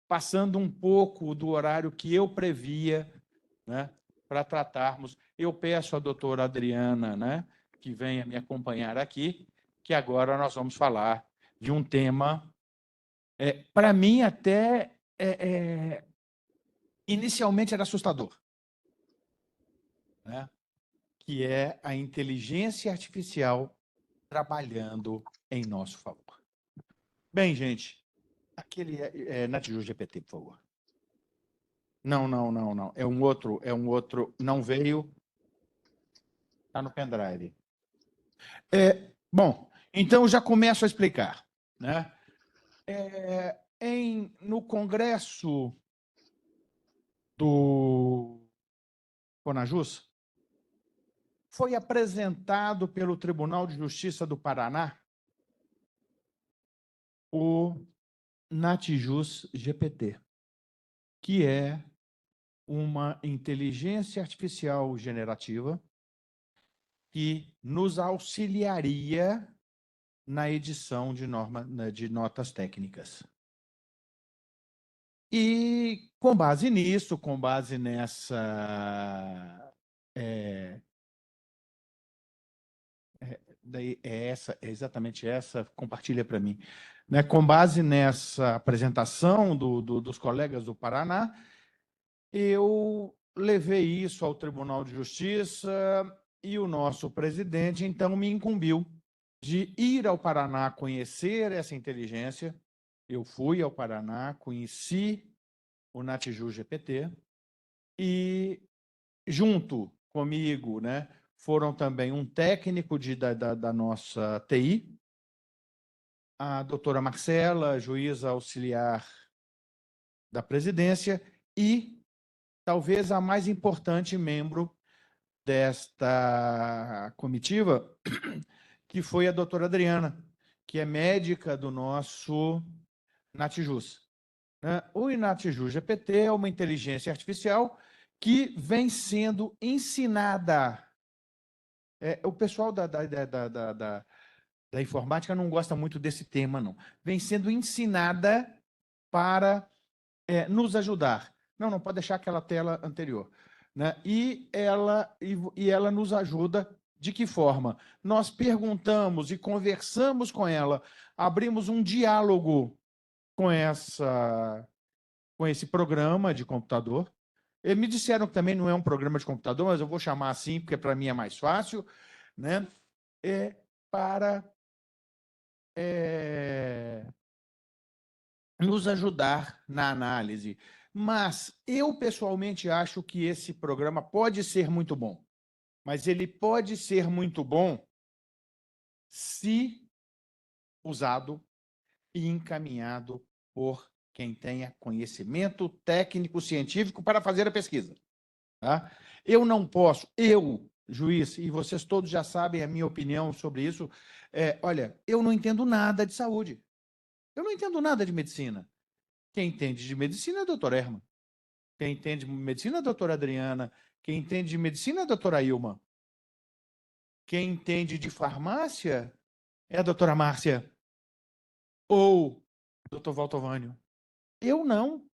passando um pouco do horário que eu previa, né, para tratarmos. Eu peço à doutora Adriana, né, que venha me acompanhar aqui, que agora nós vamos falar de um tema, para mim, até inicialmente era assustador, né, que é a inteligência artificial trabalhando em nosso favor. Bem, gente, aquele Natijú GPT, por favor. Não. É um outro, não veio, está no pendrive. Bom, então já começo a explicar, né? No Congresso do Conajus, foi apresentado pelo Tribunal de Justiça do Paraná o Natijú GPT, que é uma inteligência artificial generativa que nos auxiliaria na edição de notas técnicas. E, com base nisso, com base nessa... exatamente essa, compartilha para mim. Né, com base nessa apresentação dos colegas do Paraná, eu levei isso ao Tribunal de Justiça e o nosso presidente, então, me incumbiu de ir ao Paraná conhecer essa inteligência. Eu fui ao Paraná, conheci o Natijú GPT e, junto comigo, né, foram também um técnico da nossa TI, a doutora Marcela, juíza auxiliar da presidência, e talvez a mais importante membro desta comitiva, que foi a doutora Adriana, que é médica do nosso Natijú. O Natijú GPT é uma inteligência artificial que vem sendo ensinada. O pessoal da informática não gosta muito desse tema, não. Vem sendo ensinada para nos ajudar Não pode deixar aquela tela anterior. Né? E ela nos ajuda de que forma? Nós perguntamos e conversamos com ela, abrimos um diálogo com esse programa de computador. Eles me disseram que também não é um programa de computador, mas eu vou chamar assim, porque para mim é mais fácil, né? Para nos ajudar na análise. Mas eu, pessoalmente, acho que esse programa pode ser muito bom. Mas ele pode ser muito bom se usado e encaminhado por quem tenha conhecimento técnico, científico para fazer a pesquisa. Tá? Eu não posso, juiz, e vocês todos já sabem a minha opinião sobre isso, olha, eu não entendo nada de saúde. Eu não entendo nada de medicina. Quem entende de medicina é a doutora Erma. Quem entende de medicina é a doutora Adriana. Quem entende de medicina é a doutora Ilma. Quem entende de farmácia é a doutora Márcia. Ou o doutor Valtovânio. Eu não.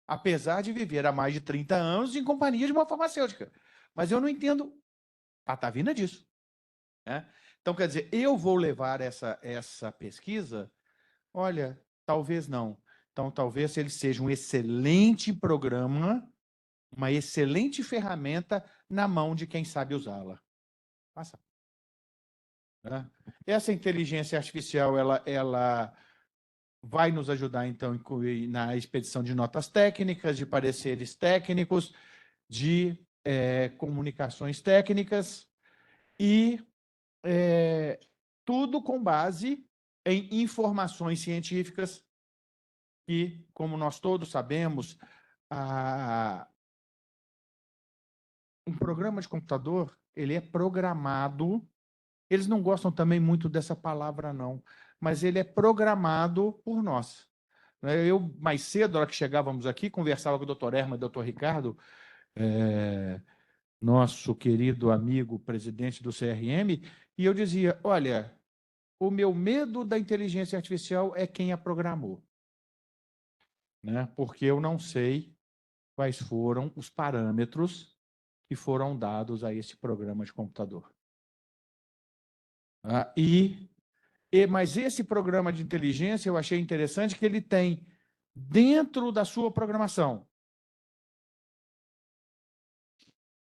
Apesar de viver há mais de 30 anos em companhia de uma farmacêutica. Mas eu não entendo a patavina disso. Né? Então, quer dizer, eu vou levar essa pesquisa? Olha, talvez não. Então, talvez ele seja um excelente programa, uma excelente ferramenta na mão de quem sabe usá-la. Passa. Né? Essa inteligência artificial, ela vai nos ajudar, então, na expedição de notas técnicas, de pareceres técnicos, de comunicações técnicas e tudo com base em informações científicas que, como nós todos sabemos, um programa de computador, ele é programado, eles não gostam também muito dessa palavra, não, mas ele é programado por nós. Eu, mais cedo, na hora que chegávamos aqui, conversava com o doutor Erma e o doutor Ricardo, nosso querido amigo presidente do CRM, e eu dizia, olha, o meu medo da inteligência artificial é quem a programou. Né? Porque eu não sei quais foram os parâmetros que foram dados a esse programa de computador. Mas esse programa de inteligência eu achei interessante que ele tem, dentro da sua programação,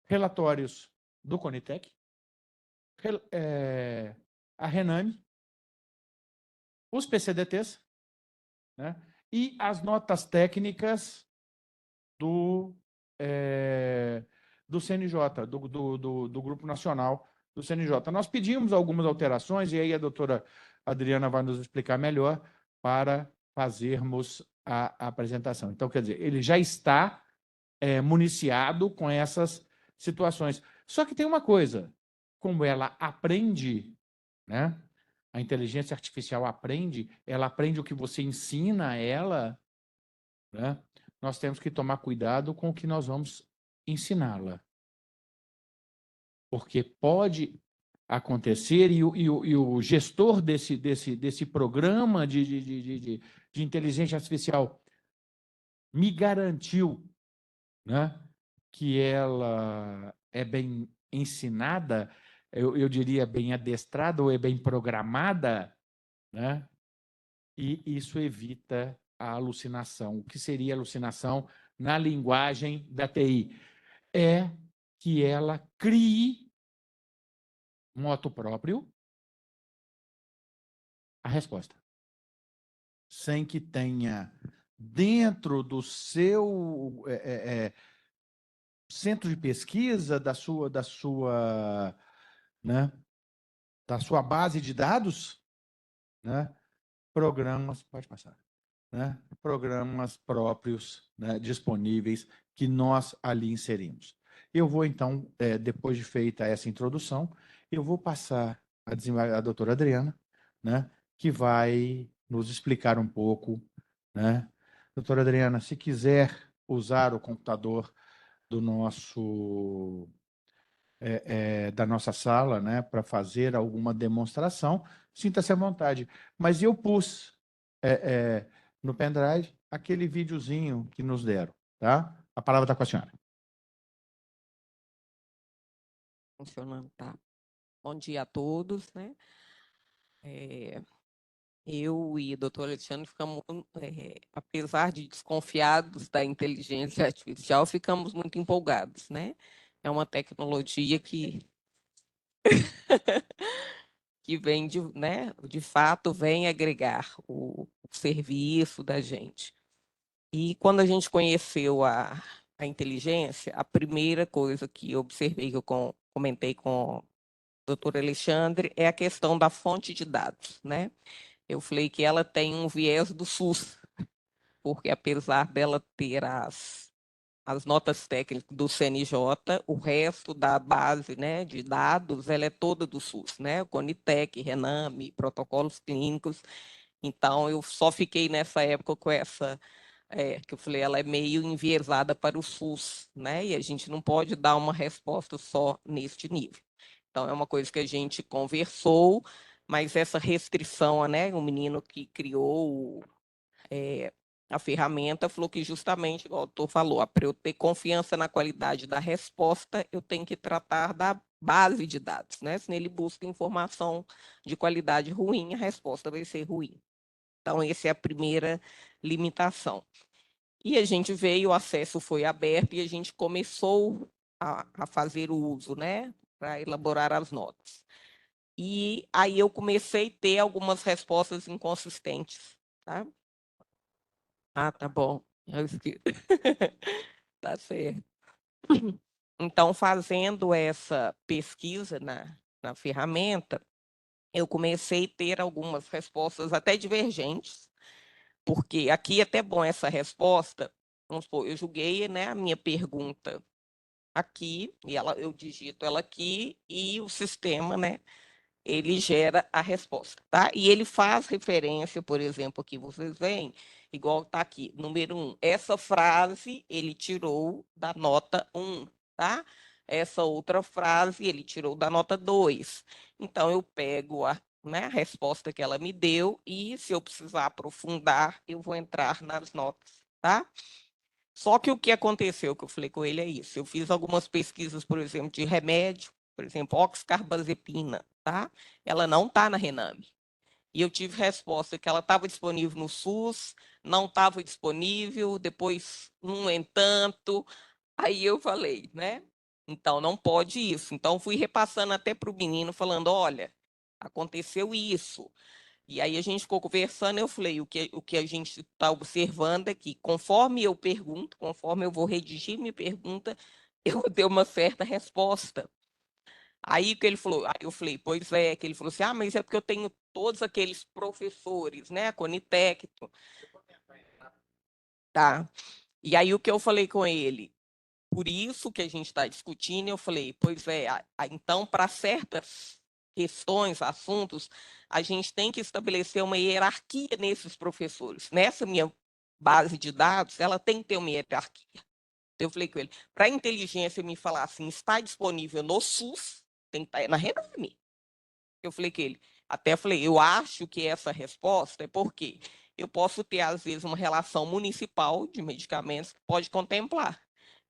relatórios do Conitec, a Rename, os PCDTs, né, e as notas técnicas do CNJ, do Grupo Nacional do CNJ. Nós pedimos algumas alterações, e aí a doutora Adriana vai nos explicar melhor para fazermos a apresentação. Então, quer dizer, ele já está municiado com essas situações. Só que tem uma coisa, como ela aprende, né? A inteligência artificial aprende, ela aprende o que você ensina a ela, né? Nós temos que tomar cuidado com o que nós vamos ensiná-la. Porque pode acontecer, e o gestor desse programa de inteligência artificial me garantiu, né, que ela é bem ensinada, eu diria bem adestrada ou é bem programada, né? E isso evita a alucinação. O que seria alucinação na linguagem da TI? É que ela crie moto próprio a resposta, sem que tenha dentro do seu centro de pesquisa, da sua base de dados, né, programas, pode passar, né, programas próprios, né, disponíveis que nós ali inserimos. Eu vou, então, depois de feita essa introdução, eu vou passar a doutora Adriana, né, que vai nos explicar um pouco, né? Doutora Adriana, se quiser usar o computador do da nossa sala, né, para fazer alguma demonstração, sinta-se à vontade. Mas eu pus no pendrive aquele videozinho que nos deram. Tá? A palavra está com a senhora. Funcionando, tá. Bom dia a todos, né? Eu e o doutor Alexandre ficamos, apesar de desconfiados da inteligência artificial, ficamos muito empolgados, né? É uma tecnologia que vem de fato, vem agregar o serviço da gente. E quando a gente conheceu a inteligência, a primeira coisa que eu observei, que eu comentei com o doutor Alexandre, é a questão da fonte de dados, né? Eu falei que ela tem um viés do SUS, porque apesar dela ter as notas técnicas do CNJ, o resto da base, né, de dados, ela é toda do SUS, né? O Conitec, Rename, protocolos clínicos. Então, eu só fiquei nessa época com essa, que eu falei, ela é meio enviesada para o SUS, né? E a gente não pode dar uma resposta só neste nível. Então, é uma coisa que a gente conversou, mas essa restrição, né? O menino que criou a ferramenta falou que justamente, igual o doutor falou, para eu ter confiança na qualidade da resposta, eu tenho que tratar da base de dados, né? Se ele busca informação de qualidade ruim, a resposta vai ser ruim. Então, essa é a primeira limitação. E a gente veio, o acesso foi aberto e a gente começou a fazer o uso, né? Para elaborar as notas. E aí eu comecei a ter algumas respostas inconsistentes, tá? Ah, tá bom. Eu esqueci. Tá certo. Então, fazendo essa pesquisa na ferramenta, eu comecei a ter algumas respostas até divergentes, porque aqui é até bom essa resposta. Vamos supor, eu julguei, né, a minha pergunta aqui, e eu digito ela aqui, e o sistema, né, ele gera a resposta, tá? E ele faz referência, por exemplo, aqui vocês veem, igual está aqui, número 1. Essa frase ele tirou da nota 1, tá? Essa outra frase ele tirou da nota 2. Então, eu pego a resposta que ela me deu e, se eu precisar aprofundar, eu vou entrar nas notas, tá? Só que o que aconteceu, que eu falei com ele, é isso. Eu fiz algumas pesquisas, por exemplo, de remédio, por exemplo, oxcarbazepina, tá? Ela não está na Rename. E eu tive resposta que ela estava disponível no SUS, não estava disponível, depois, no entanto. Aí eu falei, né? Então, não pode isso. Então, fui repassando até para o menino, falando, olha, aconteceu isso. E aí a gente ficou conversando, eu falei, o que a gente está observando é que conforme eu pergunto, conforme eu vou redigir minha pergunta, eu dei uma certa resposta. Aí que ele falou, aí eu falei, pois é, que ele falou assim, mas é porque eu tenho todos aqueles professores, né, a Conitec. Tá. E aí o que eu falei com ele, por isso que a gente está discutindo, eu falei, pois é, então para certas questões, assuntos, a gente tem que estabelecer uma hierarquia nesses professores. Nessa minha base de dados, ela tem que ter uma hierarquia. Eu falei com ele, para a inteligência me falar assim, está disponível no SUS, tem que estar na Rename. Eu falei com ele, até falei, eu acho que essa resposta é porque eu posso ter, às vezes, uma relação municipal de medicamentos que pode contemplar.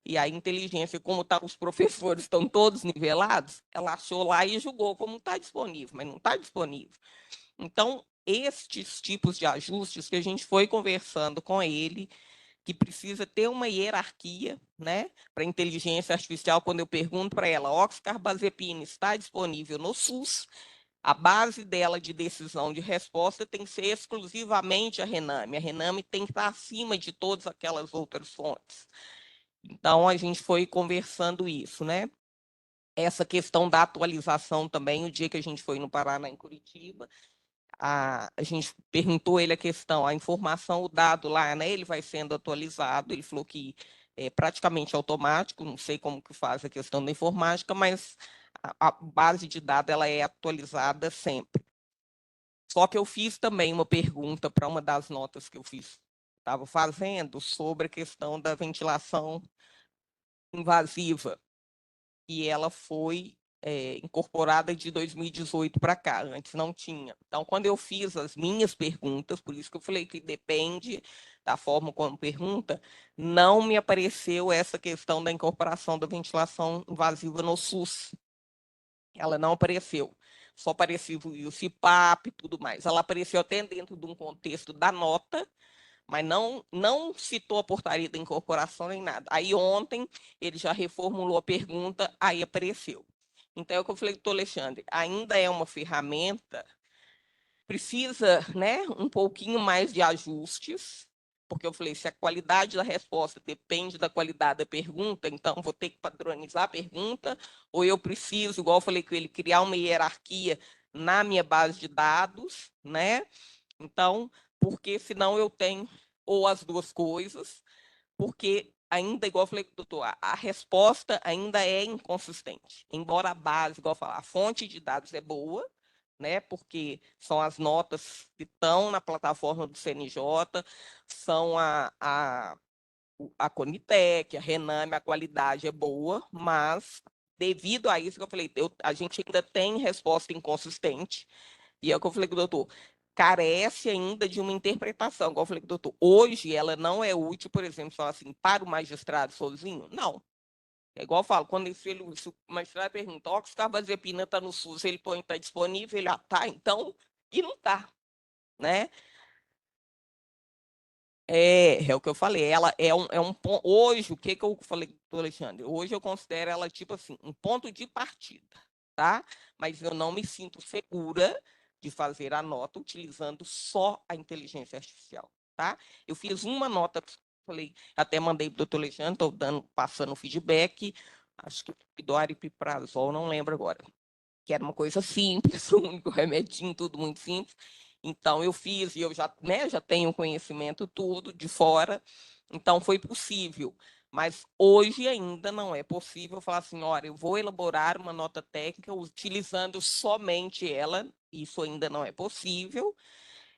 E a inteligência, como os professores estão todos nivelados, ela achou lá e julgou como está disponível, mas não está disponível. Então, estes tipos de ajustes que a gente foi conversando com ele, que precisa ter uma hierarquia, né, para inteligência artificial, quando eu pergunto para ela, oxcarbazepina está disponível no SUS, a base dela de decisão de resposta tem que ser exclusivamente a Rename. A Rename tem que estar acima de todas aquelas outras fontes. Então, a gente foi conversando isso, né? Essa questão da atualização também, o dia que a gente foi no Paraná, em Curitiba, a gente perguntou ele a questão, a informação, o dado lá, né? Ele vai sendo atualizado, ele falou que é praticamente automático, não sei como que faz a questão da informática, mas a base de dados ela é atualizada sempre. Só que eu fiz também uma pergunta para uma das notas que eu estava fazendo sobre a questão da ventilação invasiva, e ela foi incorporada de 2018 para cá, antes não tinha. Então, quando eu fiz as minhas perguntas, por isso que eu falei que depende da forma como pergunta, não me apareceu essa questão da incorporação da ventilação invasiva no SUS. Ela não apareceu. Só apareceu o CPAP e tudo mais. Ela apareceu até dentro de um contexto da nota, mas não citou a portaria da incorporação nem nada. Aí ontem ele já reformulou a pergunta, aí apareceu. Então é o que eu falei, doutor Alexandre, ainda é uma ferramenta, precisa, né, um pouquinho mais de ajustes, porque eu falei, se a qualidade da resposta depende da qualidade da pergunta, então vou ter que padronizar a pergunta, ou eu preciso, igual eu falei com ele, criar uma hierarquia na minha base de dados, né? Então, porque senão eu tenho ou as duas coisas, porque ainda, igual eu falei com o doutor, a resposta ainda é inconsistente. Embora a base, igual eu falar, a fonte de dados é boa, né? Porque são as notas que estão na plataforma do CNJ, são a Conitec, a Rename, a qualidade é boa, mas devido a isso que eu falei, a gente ainda tem resposta inconsistente, e é o que eu falei com o doutor, carece ainda de uma interpretação, igual eu falei com o doutor, hoje ela não é útil, por exemplo, só assim, para o magistrado sozinho? Não. É igual eu falo, quando se o magistrado pergunta, ó, que se carbazepina está no SUS, ele põe, está disponível, ele, tá, então, e não está, né? É o que eu falei, ela é um ponto, hoje, o que eu falei, doutor Alexandre, hoje eu considero ela, tipo assim, um ponto de partida, tá? Mas eu não me sinto segura de fazer a nota utilizando só a inteligência artificial, tá? Eu fiz uma nota, falei, até mandei para o doutor Alexandre, estou passando feedback, acho que do aripiprazol, não lembro agora, que era uma coisa simples, um único remedinho, tudo muito simples. Então, eu fiz, e eu já, né, já tenho conhecimento tudo de fora, então foi possível. Mas hoje ainda não é possível falar assim, olha, eu vou elaborar uma nota técnica utilizando somente ela, isso ainda não é possível.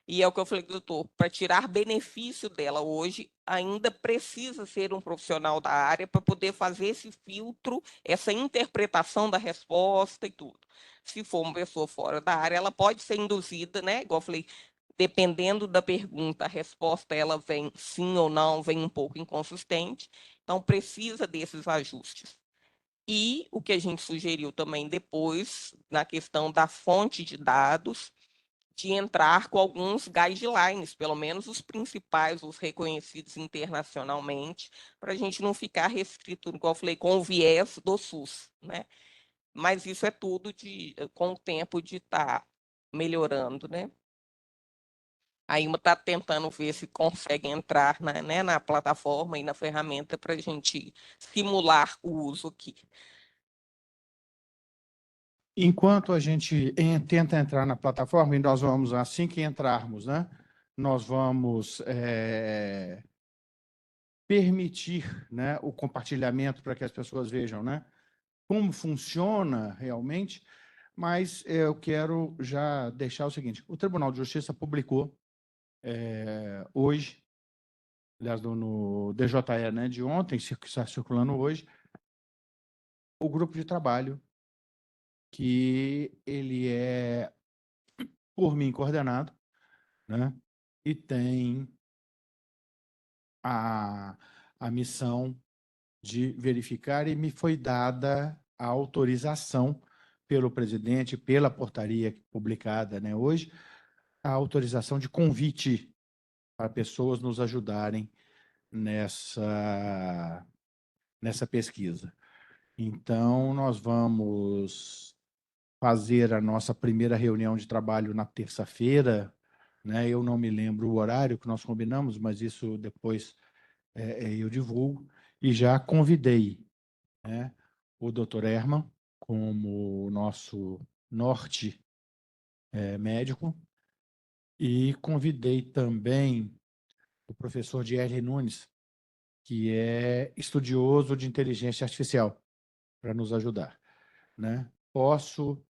E é o que eu falei, doutor, para tirar benefício dela hoje, ainda precisa ser um profissional da área para poder fazer esse filtro, essa interpretação da resposta e tudo. Se for uma pessoa fora da área, ela pode ser induzida, né? Igual eu falei, dependendo da pergunta, a resposta ela vem sim ou não, vem um pouco inconsistente. Então, precisa desses ajustes. E o que a gente sugeriu também depois, na questão da fonte de dados, de entrar com alguns guidelines, pelo menos os principais, os reconhecidos internacionalmente, para a gente não ficar restrito, igual eu falei, com o viés do SUS, né? Mas isso é tudo com o tempo de estar melhorando, né? A IMA está tentando ver se consegue entrar né, na plataforma e na ferramenta para a gente simular o uso aqui. Enquanto a gente tenta entrar na plataforma, e nós vamos, assim que entrarmos, né, nós vamos permitir, né, o compartilhamento para que as pessoas vejam, né, como funciona realmente, mas eu quero já deixar o seguinte, o Tribunal de Justiça publicou hoje, aliás, no DJE, né, de ontem, que está circulando hoje, o grupo de trabalho que ele é, por mim, coordenado, né? E tem a missão de verificar, e me foi dada a autorização pelo presidente, pela portaria publicada, né, hoje, a autorização de convite para pessoas nos ajudarem nessa pesquisa. Então, nós vamos fazer a nossa primeira reunião de trabalho na terça-feira, né? Eu não me lembro o horário que nós combinamos, mas isso depois eu divulgo, e já convidei, né, o Dr. Herman como nosso norte médico, e convidei também o professor Dierry Nunes, que é estudioso de inteligência artificial, para nos ajudar, né? Posso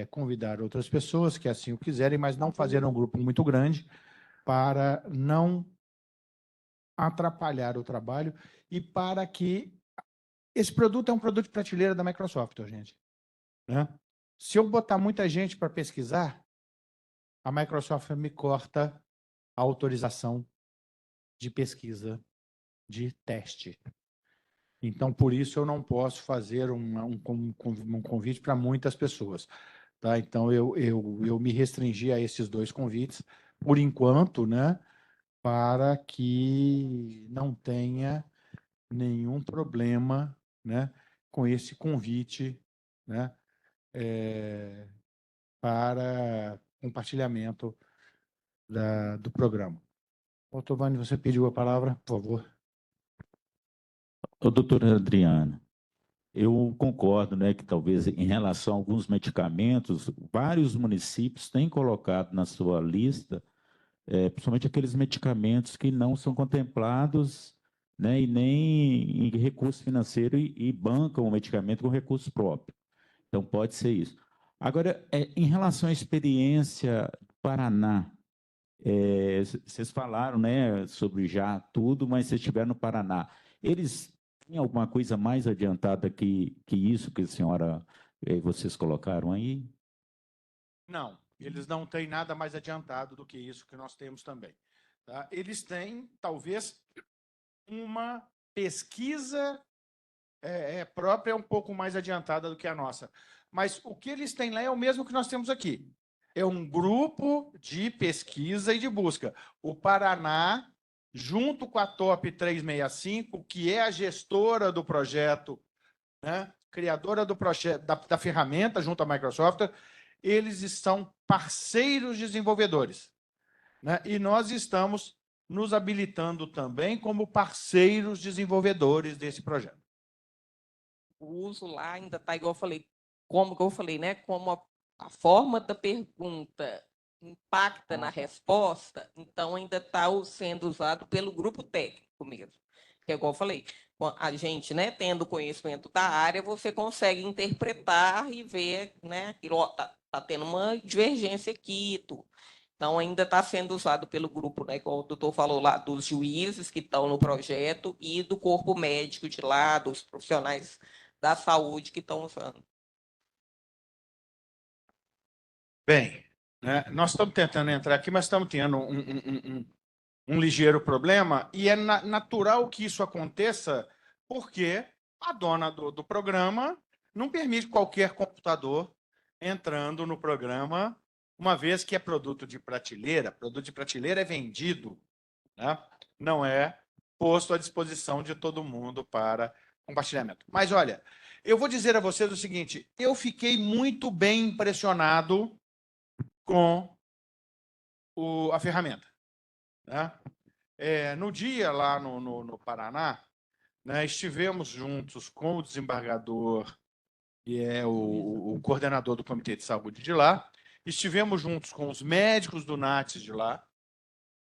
convidar outras pessoas que assim o quiserem, mas não fazer um grupo muito grande para não atrapalhar o trabalho e para que esse produto é um produto de prateleira da Microsoft, gente, né? Se eu botar muita gente para pesquisar, a Microsoft me corta a autorização de pesquisa de teste. Então, por isso, eu não posso fazer um convite para muitas pessoas. Tá? Então, eu me restringi a esses 2 convites, por enquanto, né, para que não tenha nenhum problema, né, com esse convite, né, para compartilhamento do programa. Otovani, você pediu a palavra, por favor. Doutora Adriana, eu concordo, né, que talvez em relação a alguns medicamentos, vários municípios têm colocado na sua lista, principalmente aqueles medicamentos que não são contemplados, né, e nem em recurso financeiro e bancam o medicamento com recurso próprio. Então, pode ser isso. Agora, em relação à experiência do Paraná, vocês falaram, né, sobre já tudo, mas vocês estiveram no Paraná. Eles têm alguma coisa mais adiantada que isso que a senhora, vocês colocaram aí? Não, eles não têm nada mais adiantado do que isso que nós temos também. Tá? Eles têm, talvez, uma pesquisa própria um pouco mais adiantada do que a nossa. Mas o que eles têm lá é o mesmo que nós temos aqui. É um grupo de pesquisa e de busca. O Paraná, junto com a TOP 365, que é a gestora do projeto, né, criadora do projeto, da ferramenta junto à Microsoft, eles são parceiros desenvolvedores, né? E nós estamos nos habilitando também como parceiros desenvolvedores desse projeto. O uso lá ainda está igual eu falei, como que eu falei, né? Como a forma da pergunta impacta na resposta, então ainda está sendo usado pelo grupo técnico mesmo. Que é igual eu falei, a gente, né, tendo conhecimento da área, você consegue interpretar e ver, né, que está tendo uma divergência aqui, tudo. Então, ainda está sendo usado pelo grupo, né, como o doutor falou lá, dos juízes que estão no projeto e do corpo médico de lá, dos profissionais da saúde que estão usando. Bem, né, nós estamos tentando entrar aqui, mas estamos tendo um ligeiro problema, e é natural que isso aconteça porque a dona do programa não permite qualquer computador entrando no programa, uma vez que é produto de prateleira. Produto de prateleira é vendido, né? Não é posto à disposição de todo mundo para compartilhamento. Mas, olha, eu vou dizer a vocês o seguinte, eu fiquei muito bem impressionado com a ferramenta. Né? No dia lá no Paraná, né, estivemos juntos com o desembargador, que é o coordenador do Comitê de Saúde de lá, estivemos juntos com os médicos do NATS de lá,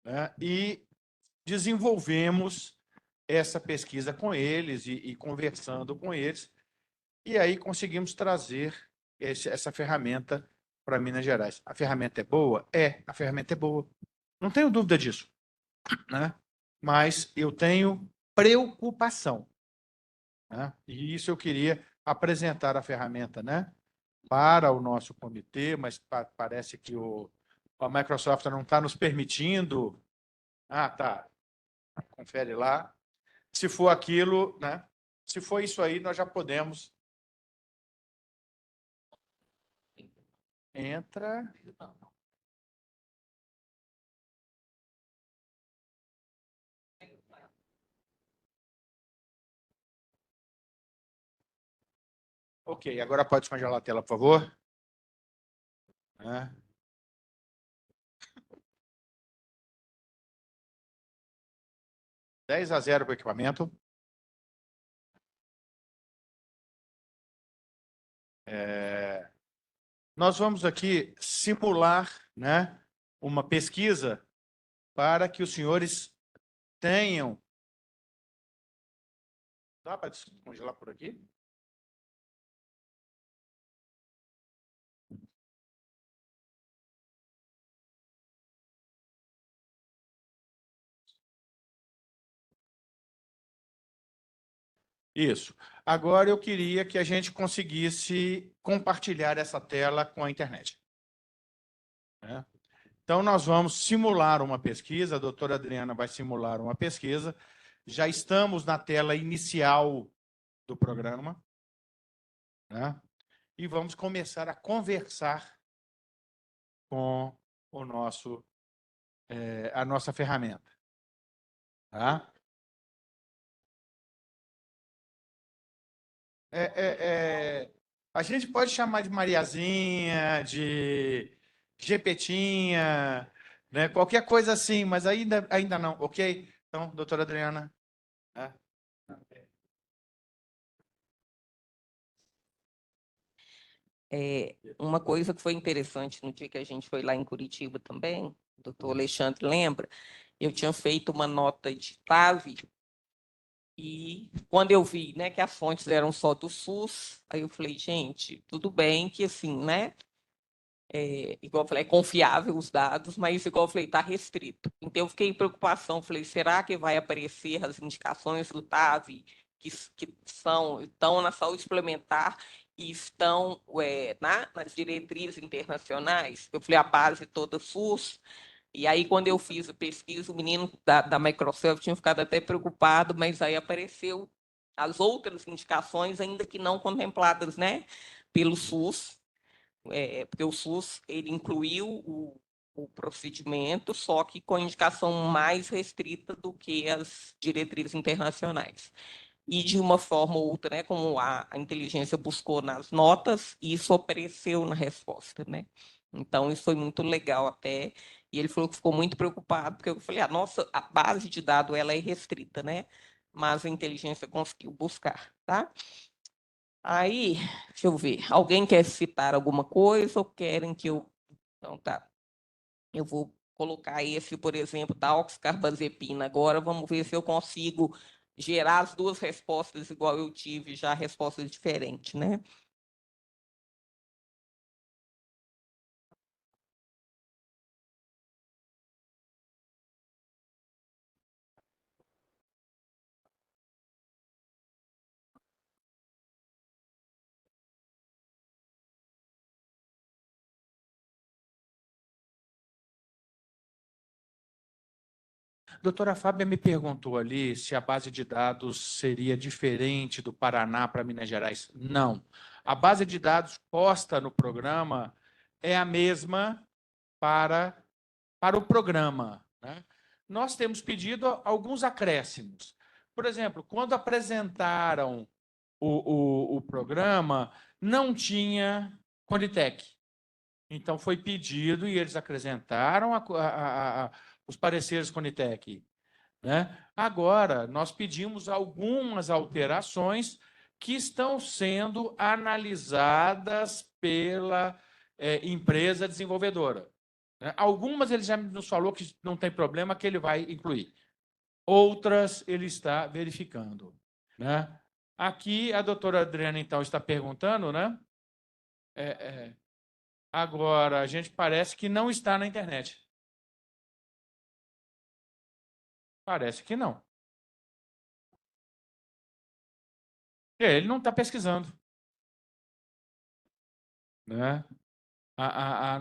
né, e desenvolvemos essa pesquisa com eles e conversando com eles, e aí conseguimos trazer essa ferramenta para Minas Gerais. A ferramenta é boa? A ferramenta é boa. Não tenho dúvida disso. Né? Mas eu tenho preocupação. Né? E isso eu queria apresentar a ferramenta, né, para o nosso comitê, mas parece que a Microsoft não está nos permitindo. Tá. Confere lá. Se for aquilo, né? Se for isso aí, nós já podemos. Entra. Ok, agora pode descongelar a tela, por favor. 10-0 para o equipamento. Nós vamos aqui simular, né, uma pesquisa para que os senhores tenham... Dá para descongelar por aqui? Isso. Agora eu queria que a gente conseguisse compartilhar essa tela com a internet. Então, nós vamos simular uma pesquisa, a doutora Adriana vai simular uma pesquisa. Já estamos na tela inicial do programa, né? E vamos começar a conversar com o nosso, a nossa ferramenta. Tá? A gente pode chamar de Mariazinha, de Gepetinha, né? Qualquer coisa assim, mas ainda não, ok? Então, doutora Adriana. Né? Uma coisa que foi interessante no dia que a gente foi lá em Curitiba também, o doutor Alexandre lembra, eu tinha feito uma nota de TAV e quando eu vi, né, que as fontes eram só do SUS, aí eu falei, gente, tudo bem que assim, né, igual eu falei, é confiável os dados, mas igual eu falei, está restrito. Então eu fiquei em preocupação, falei, será que vai aparecer as indicações do TAV que estão na saúde suplementar e estão nas diretrizes internacionais? Eu falei, a base toda SUS. E aí, quando eu fiz a pesquisa, o menino da Microsoft tinha ficado até preocupado, mas aí apareceu as outras indicações, ainda que não contempladas, né, pelo SUS, porque o SUS ele incluiu o procedimento, só que com indicação mais restrita do que as diretrizes internacionais. E de uma forma ou outra, né, como a inteligência buscou nas notas, isso apareceu na resposta, né? Então, isso foi muito legal até. E ele falou que ficou muito preocupado, porque eu falei, a nossa a base de dados ela é restrita, né? Mas a inteligência conseguiu buscar, tá? Aí, deixa eu ver, alguém quer citar alguma coisa ou querem que eu... Então, tá. Eu vou colocar esse, por exemplo, da oxcarbazepina. Agora, vamos ver se eu consigo gerar as duas respostas igual eu tive já, respostas diferentes, né? Doutora Fábia me perguntou ali se a base de dados seria diferente do Paraná para Minas Gerais. Não. A base de dados posta no programa é a mesma para o programa, né? Nós temos pedido alguns acréscimos. Por exemplo, quando apresentaram o programa, não tinha Conitec. Então, foi pedido e eles acrescentaram os pareceres Conitec, né? Agora, nós pedimos algumas alterações que estão sendo analisadas pela empresa desenvolvedora. Algumas ele já nos falou que não tem problema, que ele vai incluir. Outras ele está verificando, né? Aqui a doutora Adriana, então, está perguntando, né? Agora, a gente parece que não está na internet. Parece que não. Ele não está pesquisando, né? A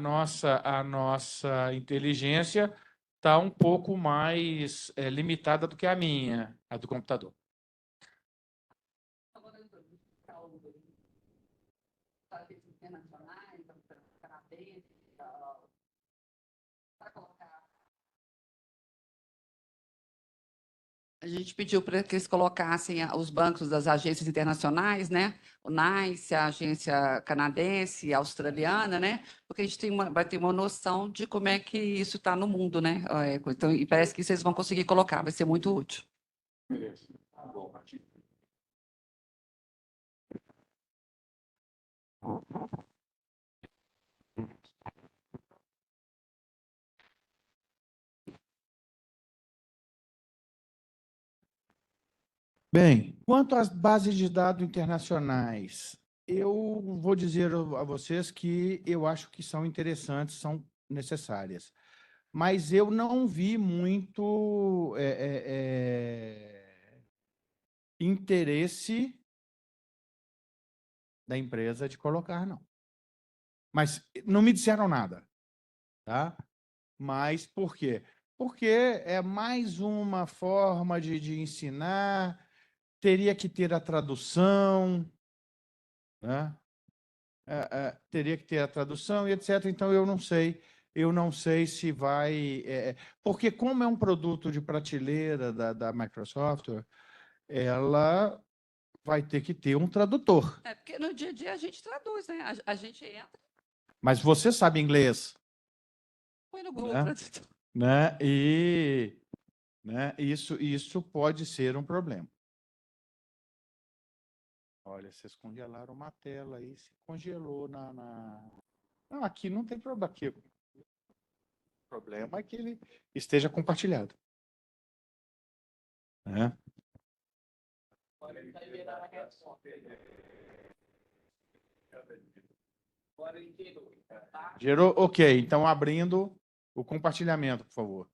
nossa inteligência está um pouco mais limitada do que a minha, a do computador. A gente pediu para que eles colocassem os bancos das agências internacionais, né? O NICE, a agência canadense, a australiana, né? Porque a gente vai ter uma noção de como é que isso está no mundo, né? Então, e parece que vocês vão conseguir colocar, vai ser muito útil. Beleza. Tá bom, Martim. Bem, quanto às bases de dados internacionais, eu vou dizer a vocês que eu acho que são interessantes, são necessárias. Mas eu não vi muito interesse da empresa de colocar, não. Mas não me disseram nada, tá? Mas por quê? Porque é mais uma forma de ensinar, teria que ter a tradução, né? Teria que ter a tradução e etc. Então, eu não sei se vai... porque como é um produto de prateleira da Microsoft, ela vai ter que ter um tradutor. É porque no dia a dia a gente traduz, né? A gente entra, Mas você sabe inglês, põe no Google né? Tradutor. Né? E né? Isso pode ser um problema. Olha, vocês congelaram uma tela aí, se congelou Não, aqui não tem problema. Aqui, o problema é que ele esteja compartilhado. Né? Gerou? Ok, então abrindo o compartilhamento, por favor.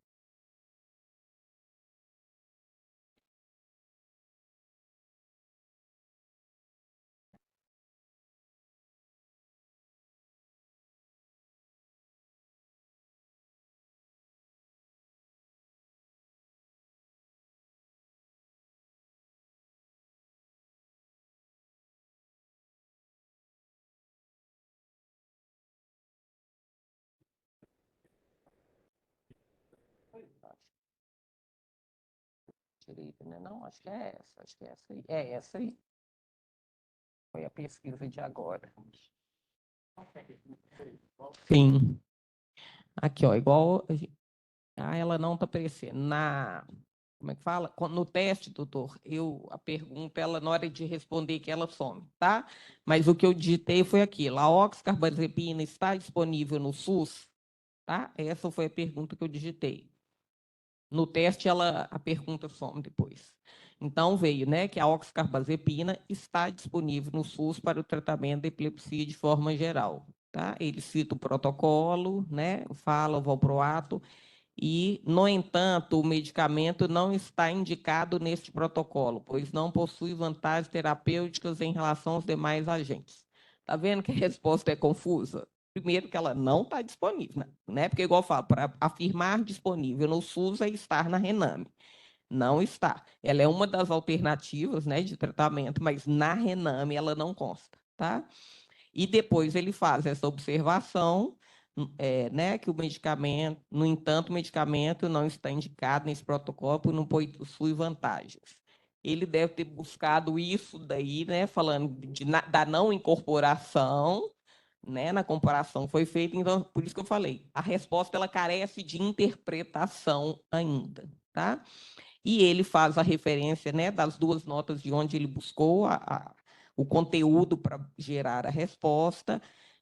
Direita, né? Não, acho que é essa. Acho que é essa aí. É essa aí. Foi a pesquisa de agora. Sim. Aqui, ó, igual... ela não está aparecendo. Como é que fala? No teste, doutor, a pergunta, ela, na hora de responder, que ela some, tá? Mas o que eu digitei foi aquilo. A oxcarbazepina está disponível no SUS? Tá? Essa foi a pergunta que eu digitei. No teste, a pergunta some depois. Então, veio, né, que a oxcarbazepina está disponível no SUS para o tratamento da epilepsia de forma geral. Tá? Ele cita o protocolo, né, fala o valproato, e, no entanto, o medicamento não está indicado neste protocolo, pois não possui vantagens terapêuticas em relação aos demais agentes. Está vendo que a resposta é confusa? Primeiro, que ela não está disponível, né? Porque, igual eu falo, para afirmar disponível no SUS é estar na Rename. Não está. Ela é uma das alternativas, né, de tratamento, mas na Rename ela não consta, tá? E depois ele faz essa observação, né, que o medicamento, no entanto, o medicamento não está indicado nesse protocolo e não possui vantagens. Ele deve ter buscado isso daí, né, falando da não incorporação, né, na comparação foi feita, então, por isso que eu falei, a resposta ela carece de interpretação ainda, tá? E ele faz a referência, né, das duas notas de onde ele buscou o conteúdo para gerar a resposta,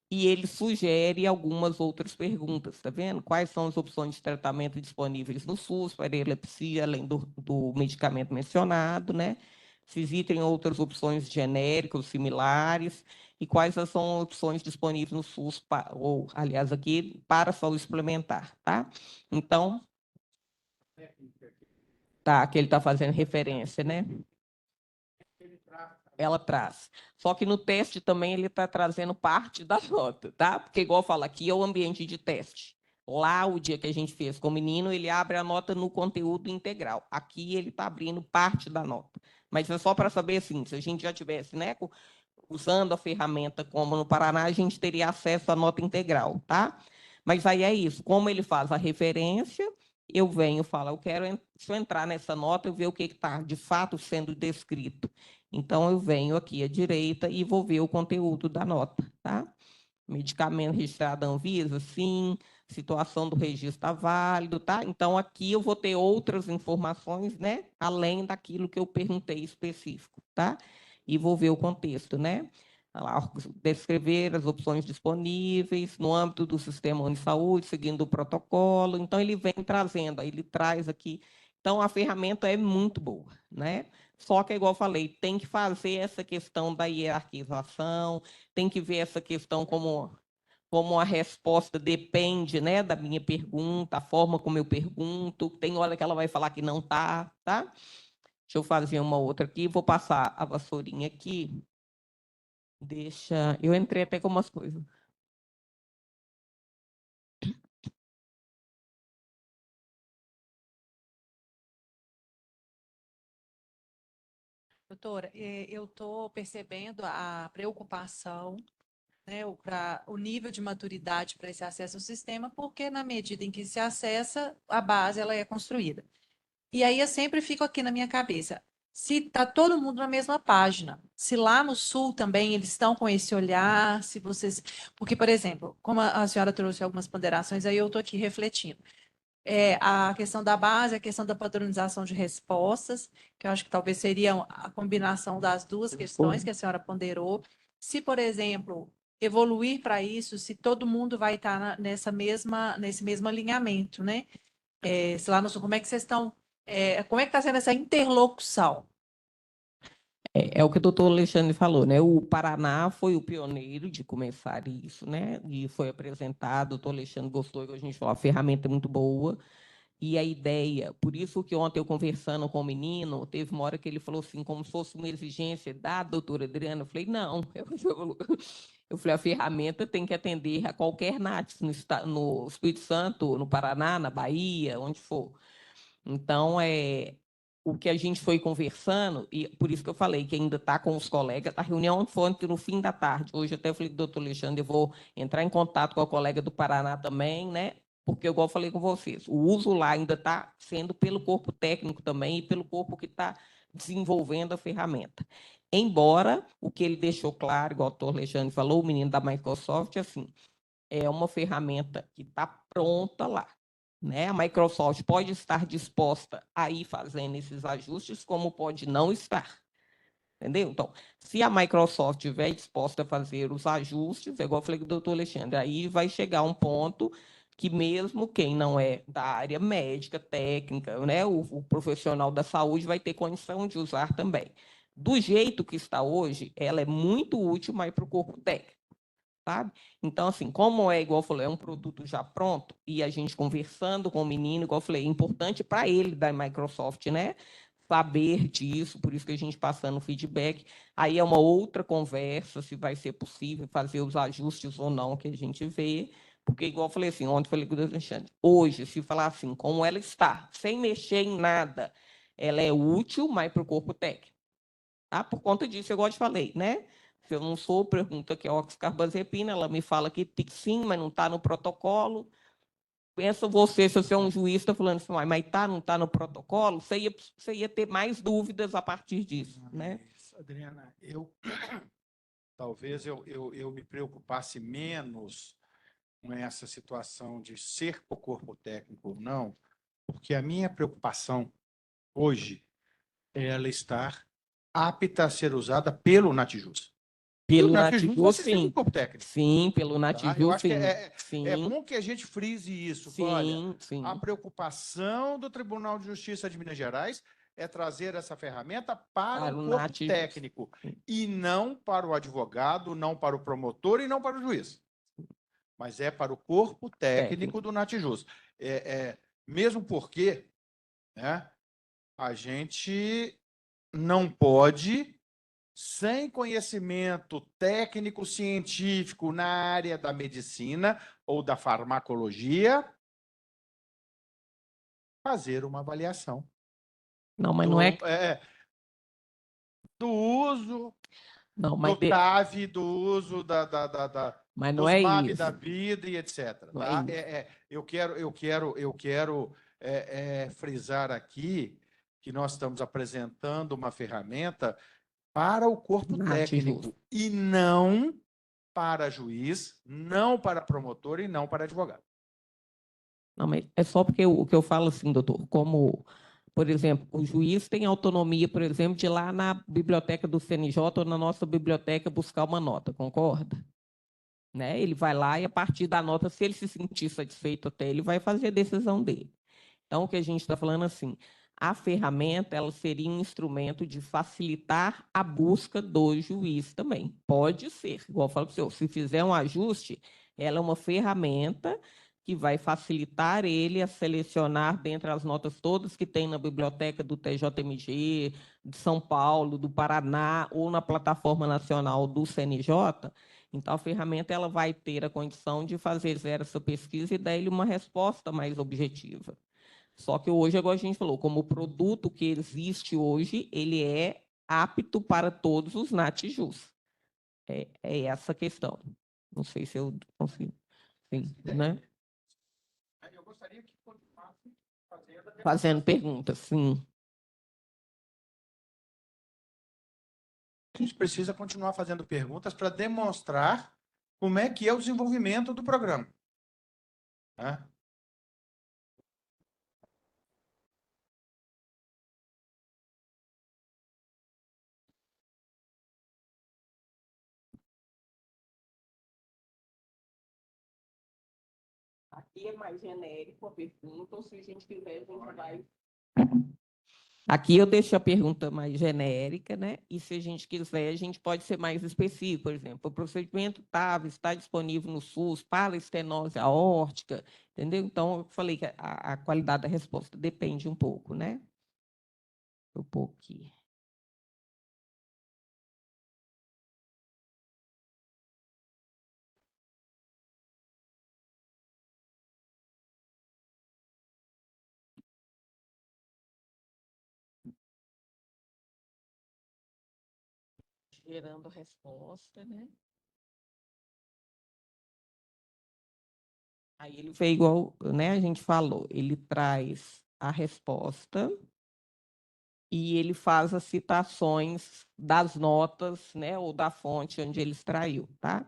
e ele sugere algumas outras perguntas, está vendo? Quais são as opções de tratamento disponíveis no SUS para epilepsia, além do medicamento mencionado, né? Se existem outras opções genéricas, similares, e quais são as opções disponíveis no SUS, ou, aliás, aqui, para saúde suplementar, tá? Então, tá, que ele está fazendo referência, né? Ela traz. Só que no teste também ele está trazendo parte da nota, tá? Porque, igual eu falo, aqui é o ambiente de teste. Lá, o dia que a gente fez com o menino, ele abre a nota no conteúdo integral. Aqui ele está abrindo parte da nota. Mas é só para saber, assim, se a gente já tivesse, né, usando a ferramenta como no Paraná, a gente teria acesso à nota integral, tá? Mas aí é isso. Como ele faz a referência, eu venho e falo, se eu entrar nessa nota, eu ver o que está de fato sendo descrito. Então, eu venho aqui à direita e vou ver o conteúdo da nota, tá? Medicamento registrado à Anvisa, sim. Situação do registro está válido, tá? Então, aqui eu vou ter outras informações, né? Além daquilo que eu perguntei específico, tá? E vou ver o contexto, né? Descrever as opções disponíveis no âmbito do Sistema Único de Saúde, seguindo o protocolo. Então, ele vem trazendo, aí ele traz aqui. Então, a ferramenta é muito boa, né? Só que, igual eu falei, tem que fazer essa questão da hierarquização, tem que ver essa questão como a resposta depende, né, da minha pergunta, a forma como eu pergunto. Tem hora que ela vai falar que não está, tá? Deixa eu fazer uma outra aqui, vou passar a vassourinha aqui. Eu entrei até com umas coisas. Doutora, eu estou percebendo a preocupação, né, o nível de maturidade para esse acesso ao sistema, porque na medida em que se acessa, a base ela é construída. E aí eu sempre fico aqui na minha cabeça, se está todo mundo na mesma página, se lá no Sul também eles estão com esse olhar, se vocês... Porque, por exemplo, como a senhora trouxe algumas ponderações, aí eu estou aqui refletindo. A questão da base, a questão da padronização de respostas, que eu acho que talvez seria a combinação das duas questões que a senhora ponderou. Se, por exemplo, evoluir para isso, se todo mundo vai estar nesse mesmo alinhamento, né? Se lá no Sul, como é que vocês estão, como é que está sendo essa interlocução? É o que o doutor Alexandre falou, né? O Paraná foi o pioneiro de começar isso, né? E foi apresentado, o doutor Alexandre gostou, igual a gente falou, a ferramenta é muito boa. E a ideia, por isso que ontem eu conversando com o menino, teve uma hora que ele falou assim, como se fosse uma exigência da doutora Adriana. Eu falei, não. Eu falei, a ferramenta tem que atender a qualquer NATS no Espírito Santo, no Paraná, na Bahia, onde for. Então, o que a gente foi conversando, e por isso que eu falei que ainda está com os colegas, a reunião foi no fim da tarde. Hoje até eu falei com o doutor Alexandre, eu vou entrar em contato com a colega do Paraná também, né? Porque, igual eu falei com vocês, o uso lá ainda está sendo pelo corpo técnico também e pelo corpo que está desenvolvendo a ferramenta. Embora, o que ele deixou claro, igual o doutor Alexandre falou, o menino da Microsoft, assim, é uma ferramenta que está pronta lá. Né? A Microsoft pode estar disposta a ir fazendo esses ajustes, como pode não estar. Entendeu? Então, se a Microsoft estiver disposta a fazer os ajustes, igual eu falei com o doutor Alexandre, aí vai chegar um ponto que mesmo quem não é da área médica, técnica, né, o profissional da saúde vai ter condição de usar também. Do jeito que está hoje, ela é muito útil, mas para o corpo técnico. Sabe? Então, assim, como igual eu falei, é um produto já pronto, e a gente conversando com o menino, igual eu falei, é importante para ele da Microsoft, né? Saber disso, por isso que a gente passando o feedback. Aí é uma outra conversa, se vai ser possível fazer os ajustes ou não, que a gente vê. Porque, igual eu falei assim, ontem eu falei com o doutor Alexandre, hoje, se falar assim, como ela está, sem mexer em nada, ela é útil, mas para o corpo técnico. Tá? Por conta disso, igual eu te falei, né? Se eu não sou, pergunta que é oxcarbazepina, ela me fala que sim, mas não está no protocolo. Pensa você, se você é um juiz, está falando assim, mas tá, não está no protocolo, você ia ter mais dúvidas a partir disso, né? Adriana, talvez eu me preocupasse menos com essa situação de ser o corpo técnico ou não, porque a minha preocupação hoje é ela estar apta a ser usada pelo Natijus. Pelo Natijus, sim. Um corpo técnico. Sim, pelo Natijus, tá? Eu acho sim. que é bom que a gente frise isso. Sim, olha, sim. A preocupação do Tribunal de Justiça de Minas Gerais é trazer essa ferramenta para o corpo técnico e não para o advogado, não para o promotor e não para o juiz. Mas é para o corpo técnico do Natijus. Mesmo porque, né, a gente não pode, sem conhecimento técnico científico na área da medicina ou da farmacologia, fazer uma avaliação. Não, mas não é do uso não, mas do TAV, do uso mas não dos é MAB isso. da vida e etc. Não Tá? é Eu quero frisar aqui que nós estamos apresentando uma ferramenta para o corpo técnico e não para juiz, não para promotor e não para advogado. Não, mas é só porque o que eu falo assim, doutor, como, por exemplo, o juiz tem autonomia, por exemplo, de ir lá na biblioteca do CNJ ou na nossa biblioteca buscar uma nota, concorda? Né? Ele vai lá e, a partir da nota, se ele se sentir satisfeito até, ele vai fazer a decisão dele. Então, o que a gente está falando assim, a ferramenta ela seria um instrumento de facilitar a busca do juiz também. Pode ser, igual eu falo para o senhor, se fizer um ajuste, ela é uma ferramenta que vai facilitar ele a selecionar dentre as notas todas que tem na biblioteca do TJMG, de São Paulo, do Paraná, ou na plataforma nacional do CNJ. Então, a ferramenta ela vai ter a condição de fazer essa pesquisa e dar ele uma resposta mais objetiva. Só que hoje, agora a gente falou, como o produto que existe hoje, ele é apto para todos os NATJUs. É essa a questão. Não sei se eu consigo. Sim, né? Eu gostaria que continuasse Fazendo perguntas, sim. A gente precisa continuar fazendo perguntas para demonstrar como é que é o desenvolvimento do programa. Tá? Aqui é mais genérico a pergunta, ou se a gente quiser, a gente vai. Aqui eu deixo a pergunta mais genérica, né? E se a gente quiser, a gente pode ser mais específico. Por exemplo, o procedimento está disponível no SUS para estenose aórtica, entendeu? Então, eu falei que a qualidade da resposta depende um pouco, né? Um pouquinho. Gerando resposta, né? Aí ele veio igual, né? A gente falou, ele traz a resposta e ele faz as citações das notas, né? Ou da fonte onde ele extraiu, tá?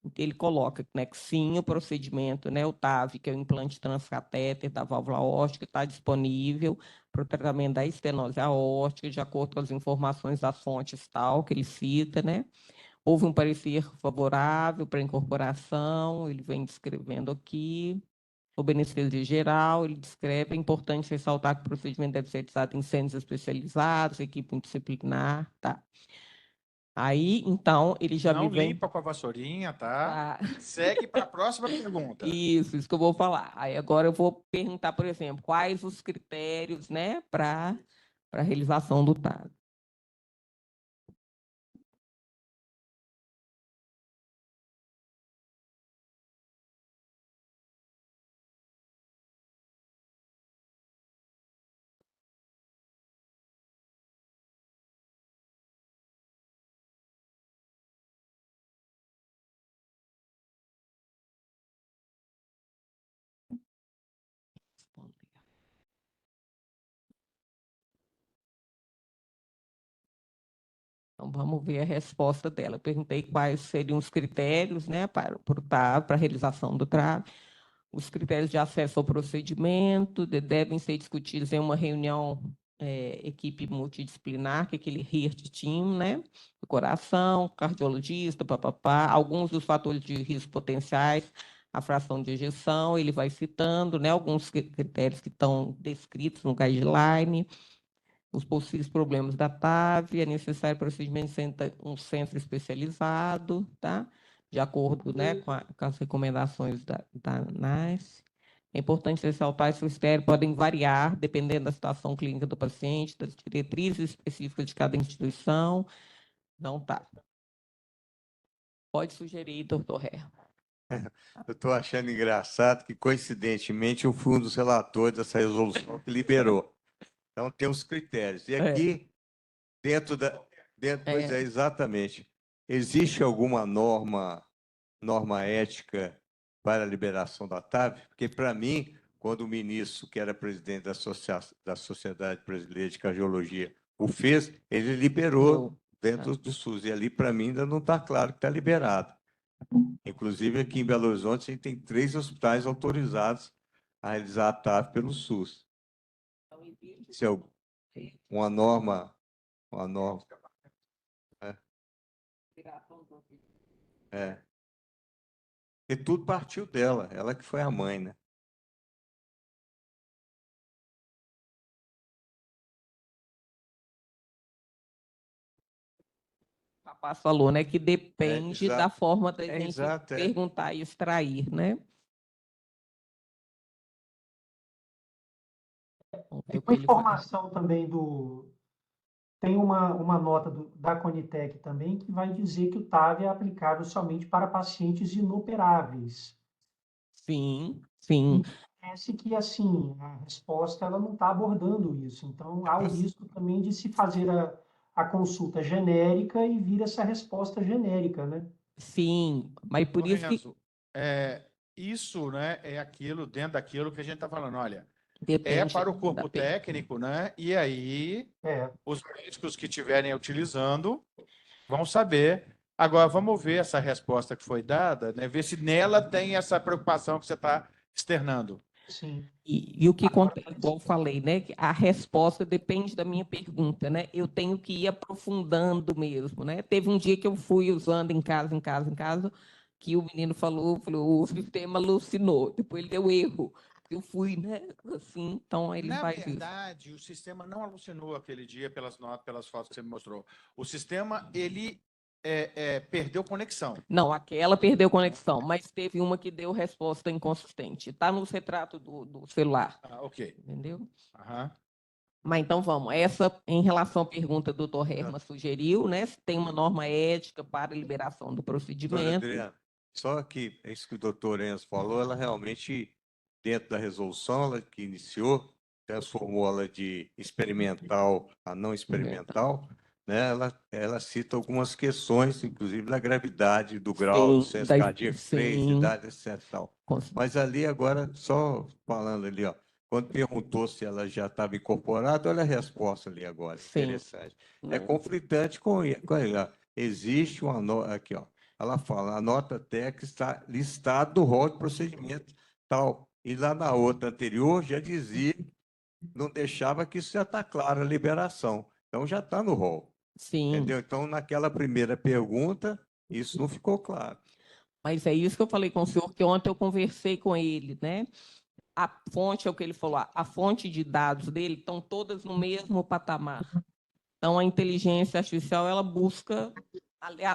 Então, ele coloca, né, que sim, o procedimento, né, o TAV, que é o implante transcatéter da válvula aórtica, está disponível para o tratamento da estenose aórtica, de acordo com as informações das fontes tal, que ele cita, né? Houve um parecer favorável para a incorporação, ele vem descrevendo aqui. Sob anestesia geral, ele descreve, é importante ressaltar que o procedimento deve ser realizado em centros especializados, equipe multidisciplinar, tá? Aí, então, ele já Não me vem... limpa com a vassourinha, tá? Tá. Segue para a próxima pergunta. Isso que eu vou falar. Aí agora eu vou perguntar, por exemplo, quais os critérios, né, para a realização do TAV. Então, vamos ver a resposta dela. Eu perguntei quais seriam os critérios, né, para o TAV, para a realização do TAV. Os critérios de acesso ao procedimento devem ser discutidos em uma reunião equipe multidisciplinar, que é aquele HEART team, né? Do coração, cardiologista, papapá, alguns dos fatores de risco potenciais, a fração de ejeção, ele vai citando, né? Alguns critérios que estão descritos no guideline, os possíveis problemas da TAV, é necessário procedimento em um centro especializado, tá? De acordo, né, com as recomendações da NICE. É importante ressaltar que os critérios podem variar, dependendo da situação clínica do paciente, das diretrizes específicas de cada instituição. Não tá. Pode sugerir, doutor Ré. Eu estou achando engraçado que, coincidentemente, eu fui um dos relatores dessa resolução que liberou. Então, tem os critérios. E aqui, pois é, exatamente. Existe alguma norma ética para a liberação da TAV? Porque, para mim, quando o ministro, que era presidente da Sociedade Brasileira de Cardiologia, o fez, ele liberou dentro do SUS. E ali, para mim, ainda não está claro que está liberado. Inclusive, aqui em Belo Horizonte, a gente tem 3 hospitais autorizados a realizar a TAV pelo SUS. Se é uma norma... E tudo partiu dela, ela que foi a mãe, né? O rapaz falou, né, que depende da forma da gente perguntar e extrair, né? Tem uma informação também Tem uma nota da Conitec também que vai dizer que o TAV é aplicável somente para pacientes inoperáveis. Sim, sim. Parece que, assim, a resposta ela não está abordando isso. Então, há o risco também de se fazer a consulta genérica e vira essa resposta genérica, né? Sim, mas por isso que Renzo, isso, né, é aquilo, dentro daquilo que a gente está falando, olha, depende para o da corpo técnico, né, e aí os médicos que estiverem utilizando vão saber. Agora, vamos ver essa resposta que foi dada, né, ver se nela tem essa preocupação que você está externando. Sim. E o que acontece, igual eu falei, né? Que a resposta depende da minha pergunta, né? Eu tenho que ir aprofundando mesmo, né? Teve um dia que eu fui usando em casa, que o menino falou, o sistema alucinou, depois ele deu erro. Eu fui, né? Assim, então ele Na faz isso. verdade, o sistema não alucinou aquele dia pelas notas, pelas fotos que você me mostrou. O sistema, ele perdeu conexão. Não, aquela perdeu conexão, mas teve uma que deu resposta inconsistente. Está no retrato do celular. Ah, ok. Entendeu? Aham. Mas então vamos. Essa, em relação à pergunta do doutor Herman sugeriu, né? Se tem uma norma ética para a liberação do Doutora procedimento. Adriana, só que é isso que o doutor Enzo falou, ela realmente, dentro da resolução, ela que iniciou, transformou ela de experimental a não experimental, né? Ela cita algumas questões, inclusive da gravidade, do grau, do senso cardíaco 3, idade, etc. Tal. Mas ali agora, só falando ali, ó, quando perguntou se ela já estava incorporada, olha a resposta ali agora, interessante. É conflitante com ele, ó. Existe uma nota, aqui, ó, ela fala, a nota técnica está listada no rol de procedimento tal. E lá na outra anterior já dizia, não deixava que isso já está claro, a liberação. Então já está no rol. Sim. Entendeu? Então, naquela primeira pergunta, isso não ficou claro. Mas é isso que eu falei com o senhor, que ontem eu conversei com ele, né? A fonte é o que ele falou, a fonte de dados dele estão todas no mesmo patamar. Então, a inteligência artificial, ela busca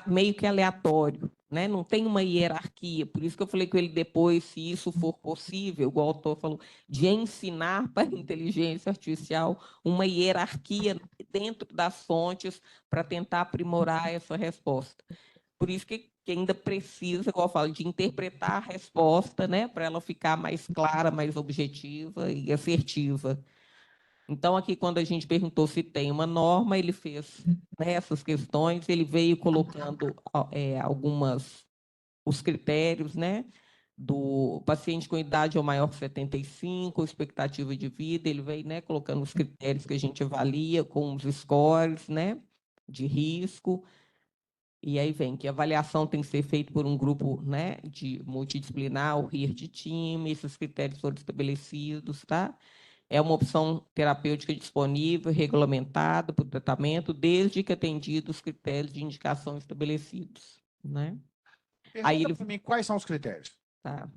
meio que aleatório, né? Não tem uma hierarquia. Por isso que eu falei com ele depois, se isso for possível, igual o autor falou, de ensinar para a inteligência artificial uma hierarquia dentro das fontes para tentar aprimorar essa resposta. Por isso que ainda precisa, igual eu falo, de interpretar a resposta, né? Para ela ficar mais clara, mais objetiva e assertiva. Então, aqui, quando a gente perguntou se tem uma norma, ele fez, né, essas questões, ele veio colocando os critérios, né, do paciente com idade ou maior que 75, expectativa de vida, ele veio, né, colocando os critérios que a gente avalia com os scores, né, de risco, e aí vem que a avaliação tem que ser feita por um grupo, né, de multidisciplinar, o RIR de time, esses critérios foram estabelecidos, tá? É uma opção terapêutica disponível, regulamentada para o tratamento, desde que atendidos os critérios de indicação estabelecidos, né? Pergunta para mim quais são os critérios. Tá.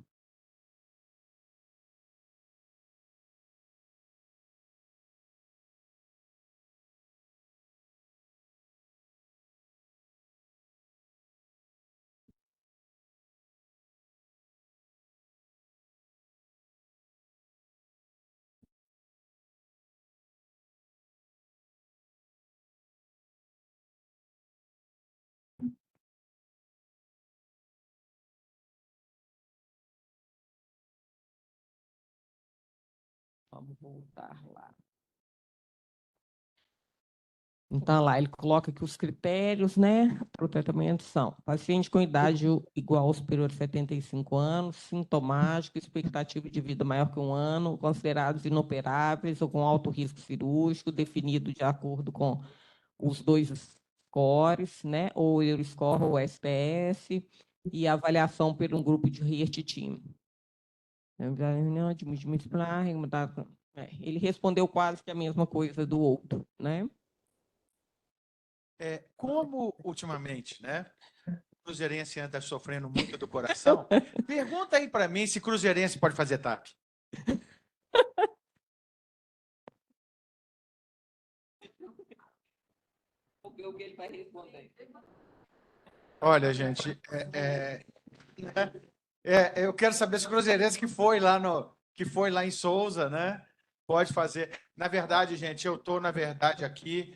Vamos voltar lá. Então, lá, ele coloca que os critérios, né, para o tratamento são paciente com idade igual ou superior a 75 anos, sintomático, expectativa de vida maior que 1 ano, considerados inoperáveis ou com alto risco cirúrgico, definido de acordo com os 2 scores, né, ou Euroscore ou SPS, e avaliação por um grupo de RIRT time. Ele respondeu quase que a mesma coisa do outro, né? Como ultimamente, né? Cruzeirense anda sofrendo muito do coração. Pergunta aí para mim se Cruzeirense pode fazer TAP. Vamos ver o que ele vai responder. Olha, gente, eu quero saber se o Cruzeirense que foi lá em Souza, né? Pode fazer. Na verdade, gente, eu estou, na verdade, aqui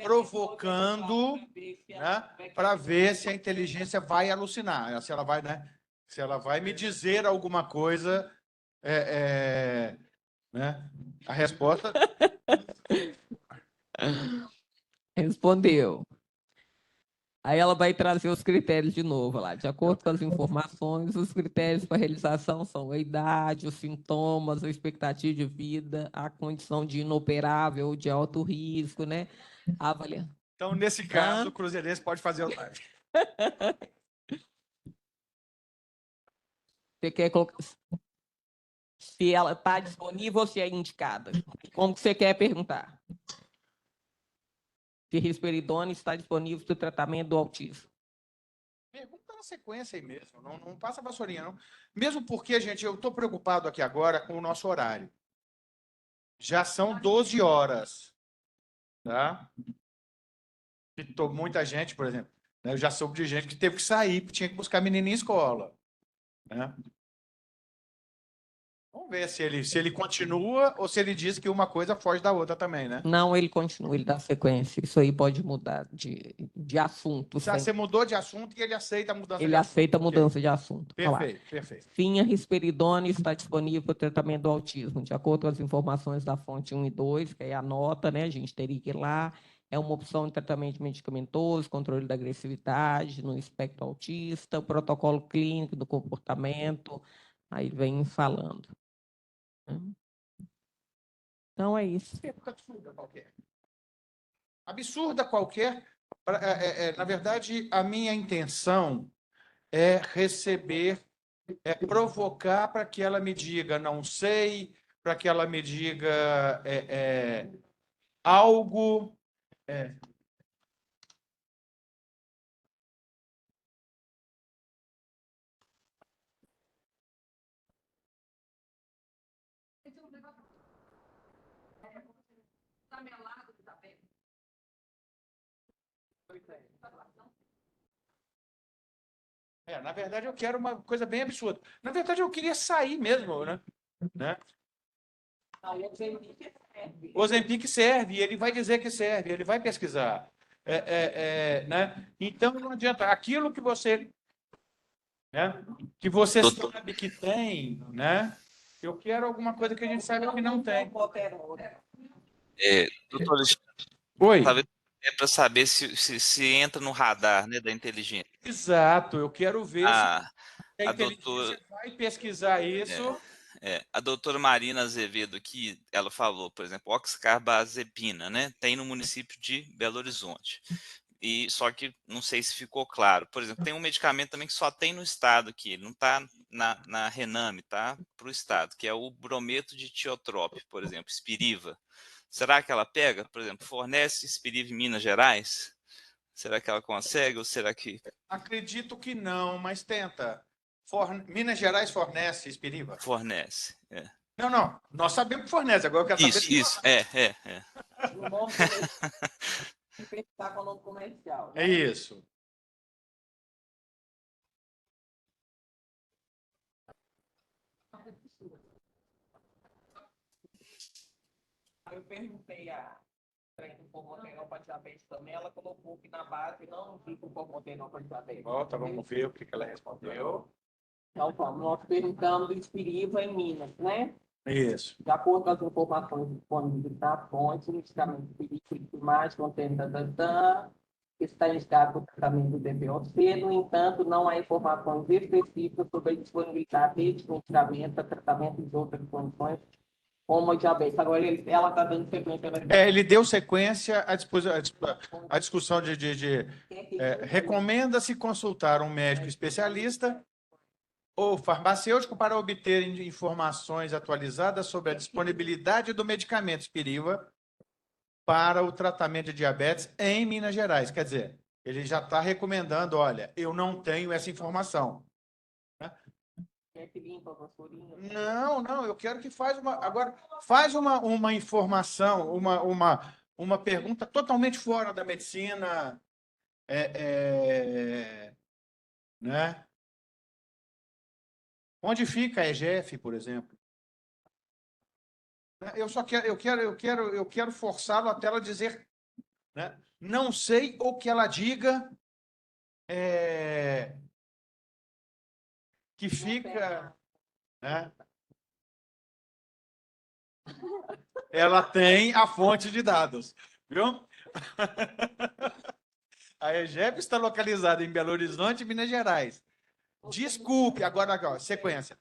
provocando, né, para ver se a inteligência vai alucinar, se ela vai, né? Se ela vai me dizer alguma coisa, né? A resposta. Respondeu. Aí ela vai trazer os critérios de novo lá. De acordo com as informações, os critérios para realização são a idade, os sintomas, a expectativa de vida, a condição de inoperável ou de alto risco, né? Avaliar. Então, nesse caso, o cruzeirense pode fazer o live. Você quer colocar... Se ela está disponível ou se é indicada? Como que você quer perguntar? Se risperidona está disponível para o tratamento do autismo. Pergunta na sequência aí mesmo, não passa vassourinha, não. Mesmo porque, gente, eu estou preocupado aqui agora com o nosso horário. Já são 12 horas, tá? Muita gente, por exemplo, né, eu já soube de gente que teve que sair, porque tinha que buscar menina em escola, né? Vamos ver se ele continua ou se ele diz que uma coisa foge da outra também, né? Não, ele continua, ele dá sequência. Isso aí pode mudar de assunto. Você mudou de assunto e ele aceita a mudança Ele de assunto. aceita a mudança Ok. de assunto. Olha lá. Perfeito, perfeito. Fim, a risperidona está disponível para o tratamento do autismo, de acordo com as informações da fonte 1 e 2, que é a nota, né? A gente teria que ir lá. É uma opção de tratamento medicamentoso, controle da agressividade no espectro autista, o protocolo clínico do comportamento, aí vem falando. Então, é isso. Pergunta absurda qualquer. Absurda qualquer. Na verdade, a minha intenção é receber, é provocar para que ela me diga não sei, para que ela me diga algo. Na verdade, eu quero uma coisa bem absurda. Na verdade, eu queria sair mesmo, né? O Ozempic serve, e ele vai dizer que serve, ele vai pesquisar. Né? Então, não adianta. Aquilo que você, né? Que você sabe que tem, né? Eu quero alguma coisa que a gente saiba que não tem. Doutor Alexandre, Oi. talvez é para saber se entra no radar, né, da inteligência. Exato, eu quero ver se a inteligência doutora vai pesquisar isso. A doutora Marina Azevedo aqui, ela falou, por exemplo, oxcarbazepina, né? Tem no município de Belo Horizonte. E só que não sei se ficou claro. Por exemplo, tem um medicamento também que só tem no estado aqui, ele não está na Rename, tá? Para o estado, que é o brometo de tiotrope, por exemplo, Spiriva. Será que ela pega? Por exemplo, fornece Spiriva em Minas Gerais? Será que ela consegue ou será que... Acredito que não, mas tenta. Minas Gerais fornece Spiriva? Fornece, Não. Nós sabemos que fornece. Agora eu quero saber... Isso. O nome está com o nome comercial. É isso. Eu perguntei a formoterol para diabetes também, ela colocou que na base não indica o formoterol para diabetes. Volta, vamos ver o que ela respondeu. Então, nós perguntamos do Spiriva em Minas, né? Isso. De acordo com as informações disponíveis da fonte, o medicamento Spiriva mais contém está indicado para o tratamento do DPOC. No entanto, não há informações específicas sobre a disponibilidade deste medicamento para tratamento de outras condições, como a diabetes. Agora, ela está dando sequência. Ele deu sequência à discussão recomenda-se consultar um médico especialista ou farmacêutico para obter informações atualizadas sobre a disponibilidade do medicamento Spiriva para o tratamento de diabetes em Minas Gerais. Quer dizer, ele já está recomendando, olha, eu não tenho essa informação. Não, eu quero que faz uma informação, uma pergunta totalmente fora da medicina, né? Onde fica a EGF, por exemplo? Eu quero forçá-lo até ela dizer, né? Não sei, ou que ela diga que fica, né? Ela tem a fonte de dados. Viu? A EGEP está localizada em Belo Horizonte, Minas Gerais. Desculpe, agora aqui, ó, sequência.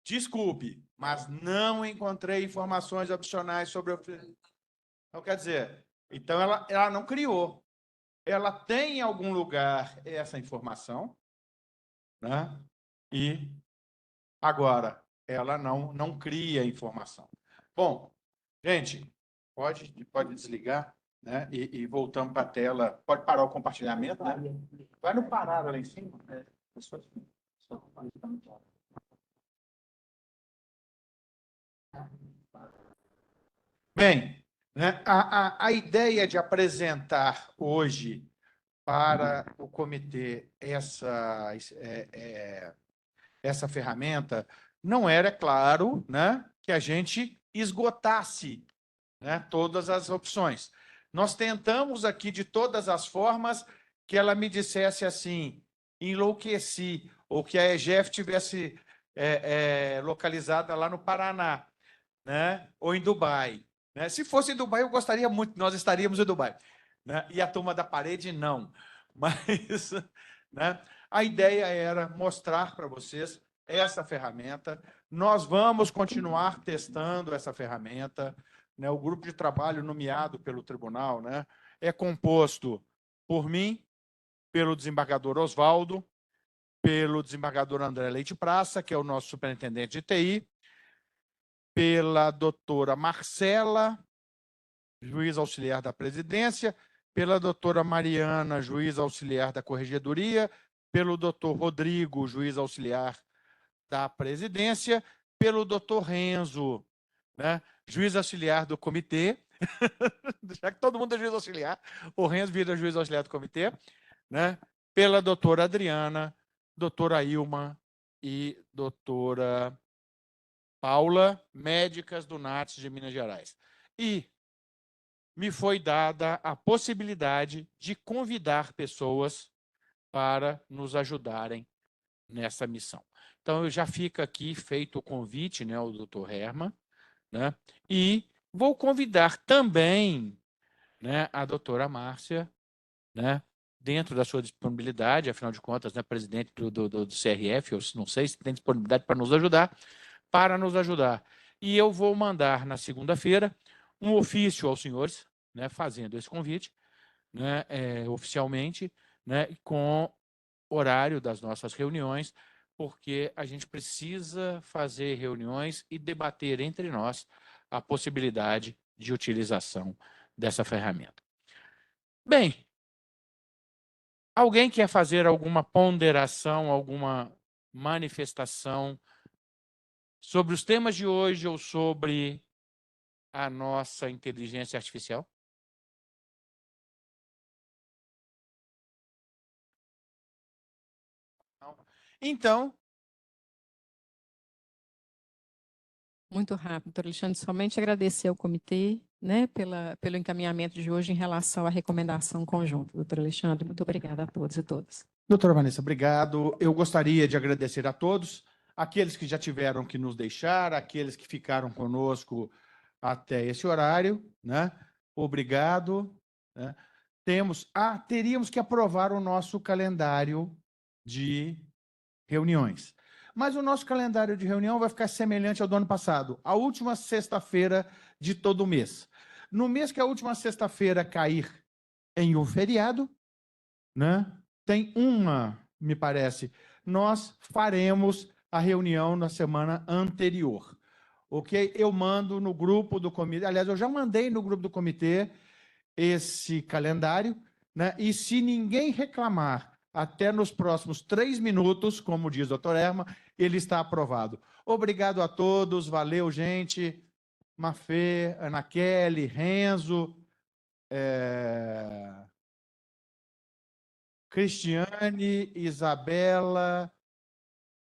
Desculpe, mas não encontrei informações opcionais sobre... Então, quer dizer, então ela não criou. Ela tem em algum lugar essa informação, né? E agora ela não cria informação. Bom, gente, pode desligar, né? E voltamos para a tela. Pode parar o compartilhamento, né? Vai no parar lá em cima. Né? Bem, né? A ideia de apresentar hoje para o comitê essa ferramenta não era, claro, né, que a gente esgotasse, né, todas as opções. Nós tentamos aqui, de todas as formas, que ela me dissesse assim, enlouqueci, ou que a EGEF tivesse localizada lá no Paraná, né, ou em Dubai. Né? Se fosse em Dubai, eu gostaria muito, nós estaríamos em Dubai. Né? E a turma da parede, não. Mas, né, a ideia era mostrar para vocês essa ferramenta. Nós vamos continuar testando essa ferramenta. Né? O grupo de trabalho nomeado pelo tribunal, né, é composto por mim, pelo desembargador Oswaldo, pelo desembargador André Leite Praça, que é o nosso superintendente de TI, pela doutora Marcela, juiz auxiliar da presidência, pela doutora Mariana, juiz auxiliar da corregedoria, pelo doutor Rodrigo, juiz auxiliar da presidência, pelo doutor Renzo, né, juiz auxiliar do comitê, já que todo mundo é juiz auxiliar, o Renzo vira juiz auxiliar do comitê, né, pela doutora Adriana, doutora Ilma e doutora Paula, médicas do NATS de Minas Gerais. E me foi dada a possibilidade de convidar pessoas para nos ajudarem nessa missão. Então, já fica aqui feito o convite, né, ao Dr. Herman, né, e vou convidar também, né, a doutora Márcia, né, dentro da sua disponibilidade, afinal de contas, né, presidente do CRF, eu não sei se tem disponibilidade para nos ajudar. E eu vou mandar na segunda-feira um ofício aos senhores, né, fazendo esse convite, né, oficialmente, né, com horário das nossas reuniões, porque a gente precisa fazer reuniões e debater entre nós a possibilidade de utilização dessa ferramenta. Bem, alguém quer fazer alguma ponderação, alguma manifestação sobre os temas de hoje ou sobre a nossa inteligência artificial? Então... Muito rápido, doutor Alexandre, somente agradecer ao comitê, né, pelo encaminhamento de hoje em relação à recomendação conjunta. Doutor Alexandre, muito obrigada a todos e todas. Doutora Vanessa, obrigado. Eu gostaria de agradecer a todos, aqueles que já tiveram que nos deixar, aqueles que ficaram conosco até esse horário, né? Obrigado. Né? Teríamos que aprovar o nosso calendário de reuniões. Mas o nosso calendário de reunião vai ficar semelhante ao do ano passado, a última sexta-feira de todo mês. No mês que a última sexta-feira cair em um feriado, né, tem me parece, nós faremos a reunião na semana anterior. Ok? Eu mando no grupo do comitê, aliás, eu já mandei no grupo do comitê esse calendário, né, e se ninguém reclamar até nos próximos 3 minutos, como diz o doutor Herman, ele está aprovado. Obrigado a todos, valeu, gente. Mafê, Ana Kelly, Renzo, Cristiane, Isabela,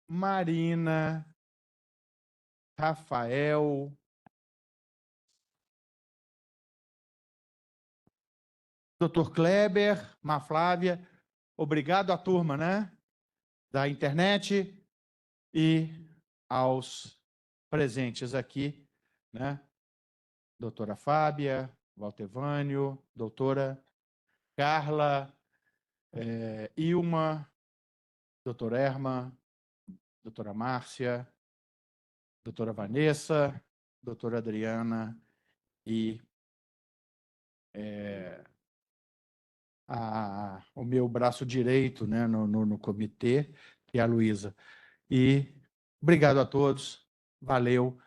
Marina, Rafael, doutor Kleber, Maflávia, obrigado à turma, né, da internet e aos presentes aqui, né, doutora Fábia, Valtevânio, doutora Carla, Ilma, doutora Erma, doutora Márcia, doutora Vanessa, doutora Adriana e o meu braço direito, né, no comitê, que é a Luísa. E obrigado a todos, valeu.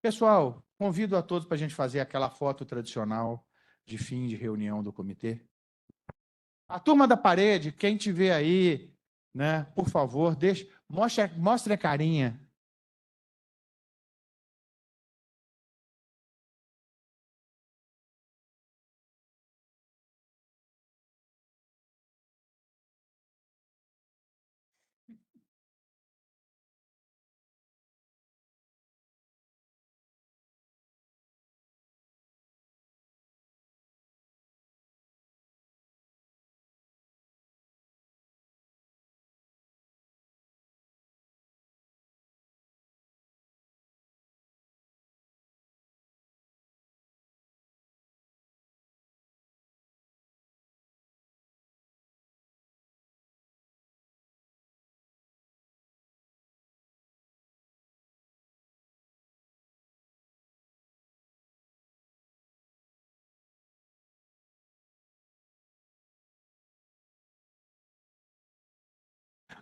Pessoal, convido a todos para a gente fazer aquela foto tradicional de fim de reunião do comitê. A turma da parede, quem te vê aí, né, por favor, mostre a carinha.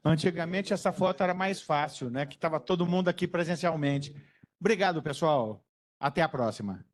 Antigamente essa foto era mais fácil, né? Que estava todo mundo aqui presencialmente. Obrigado, pessoal. Até a próxima.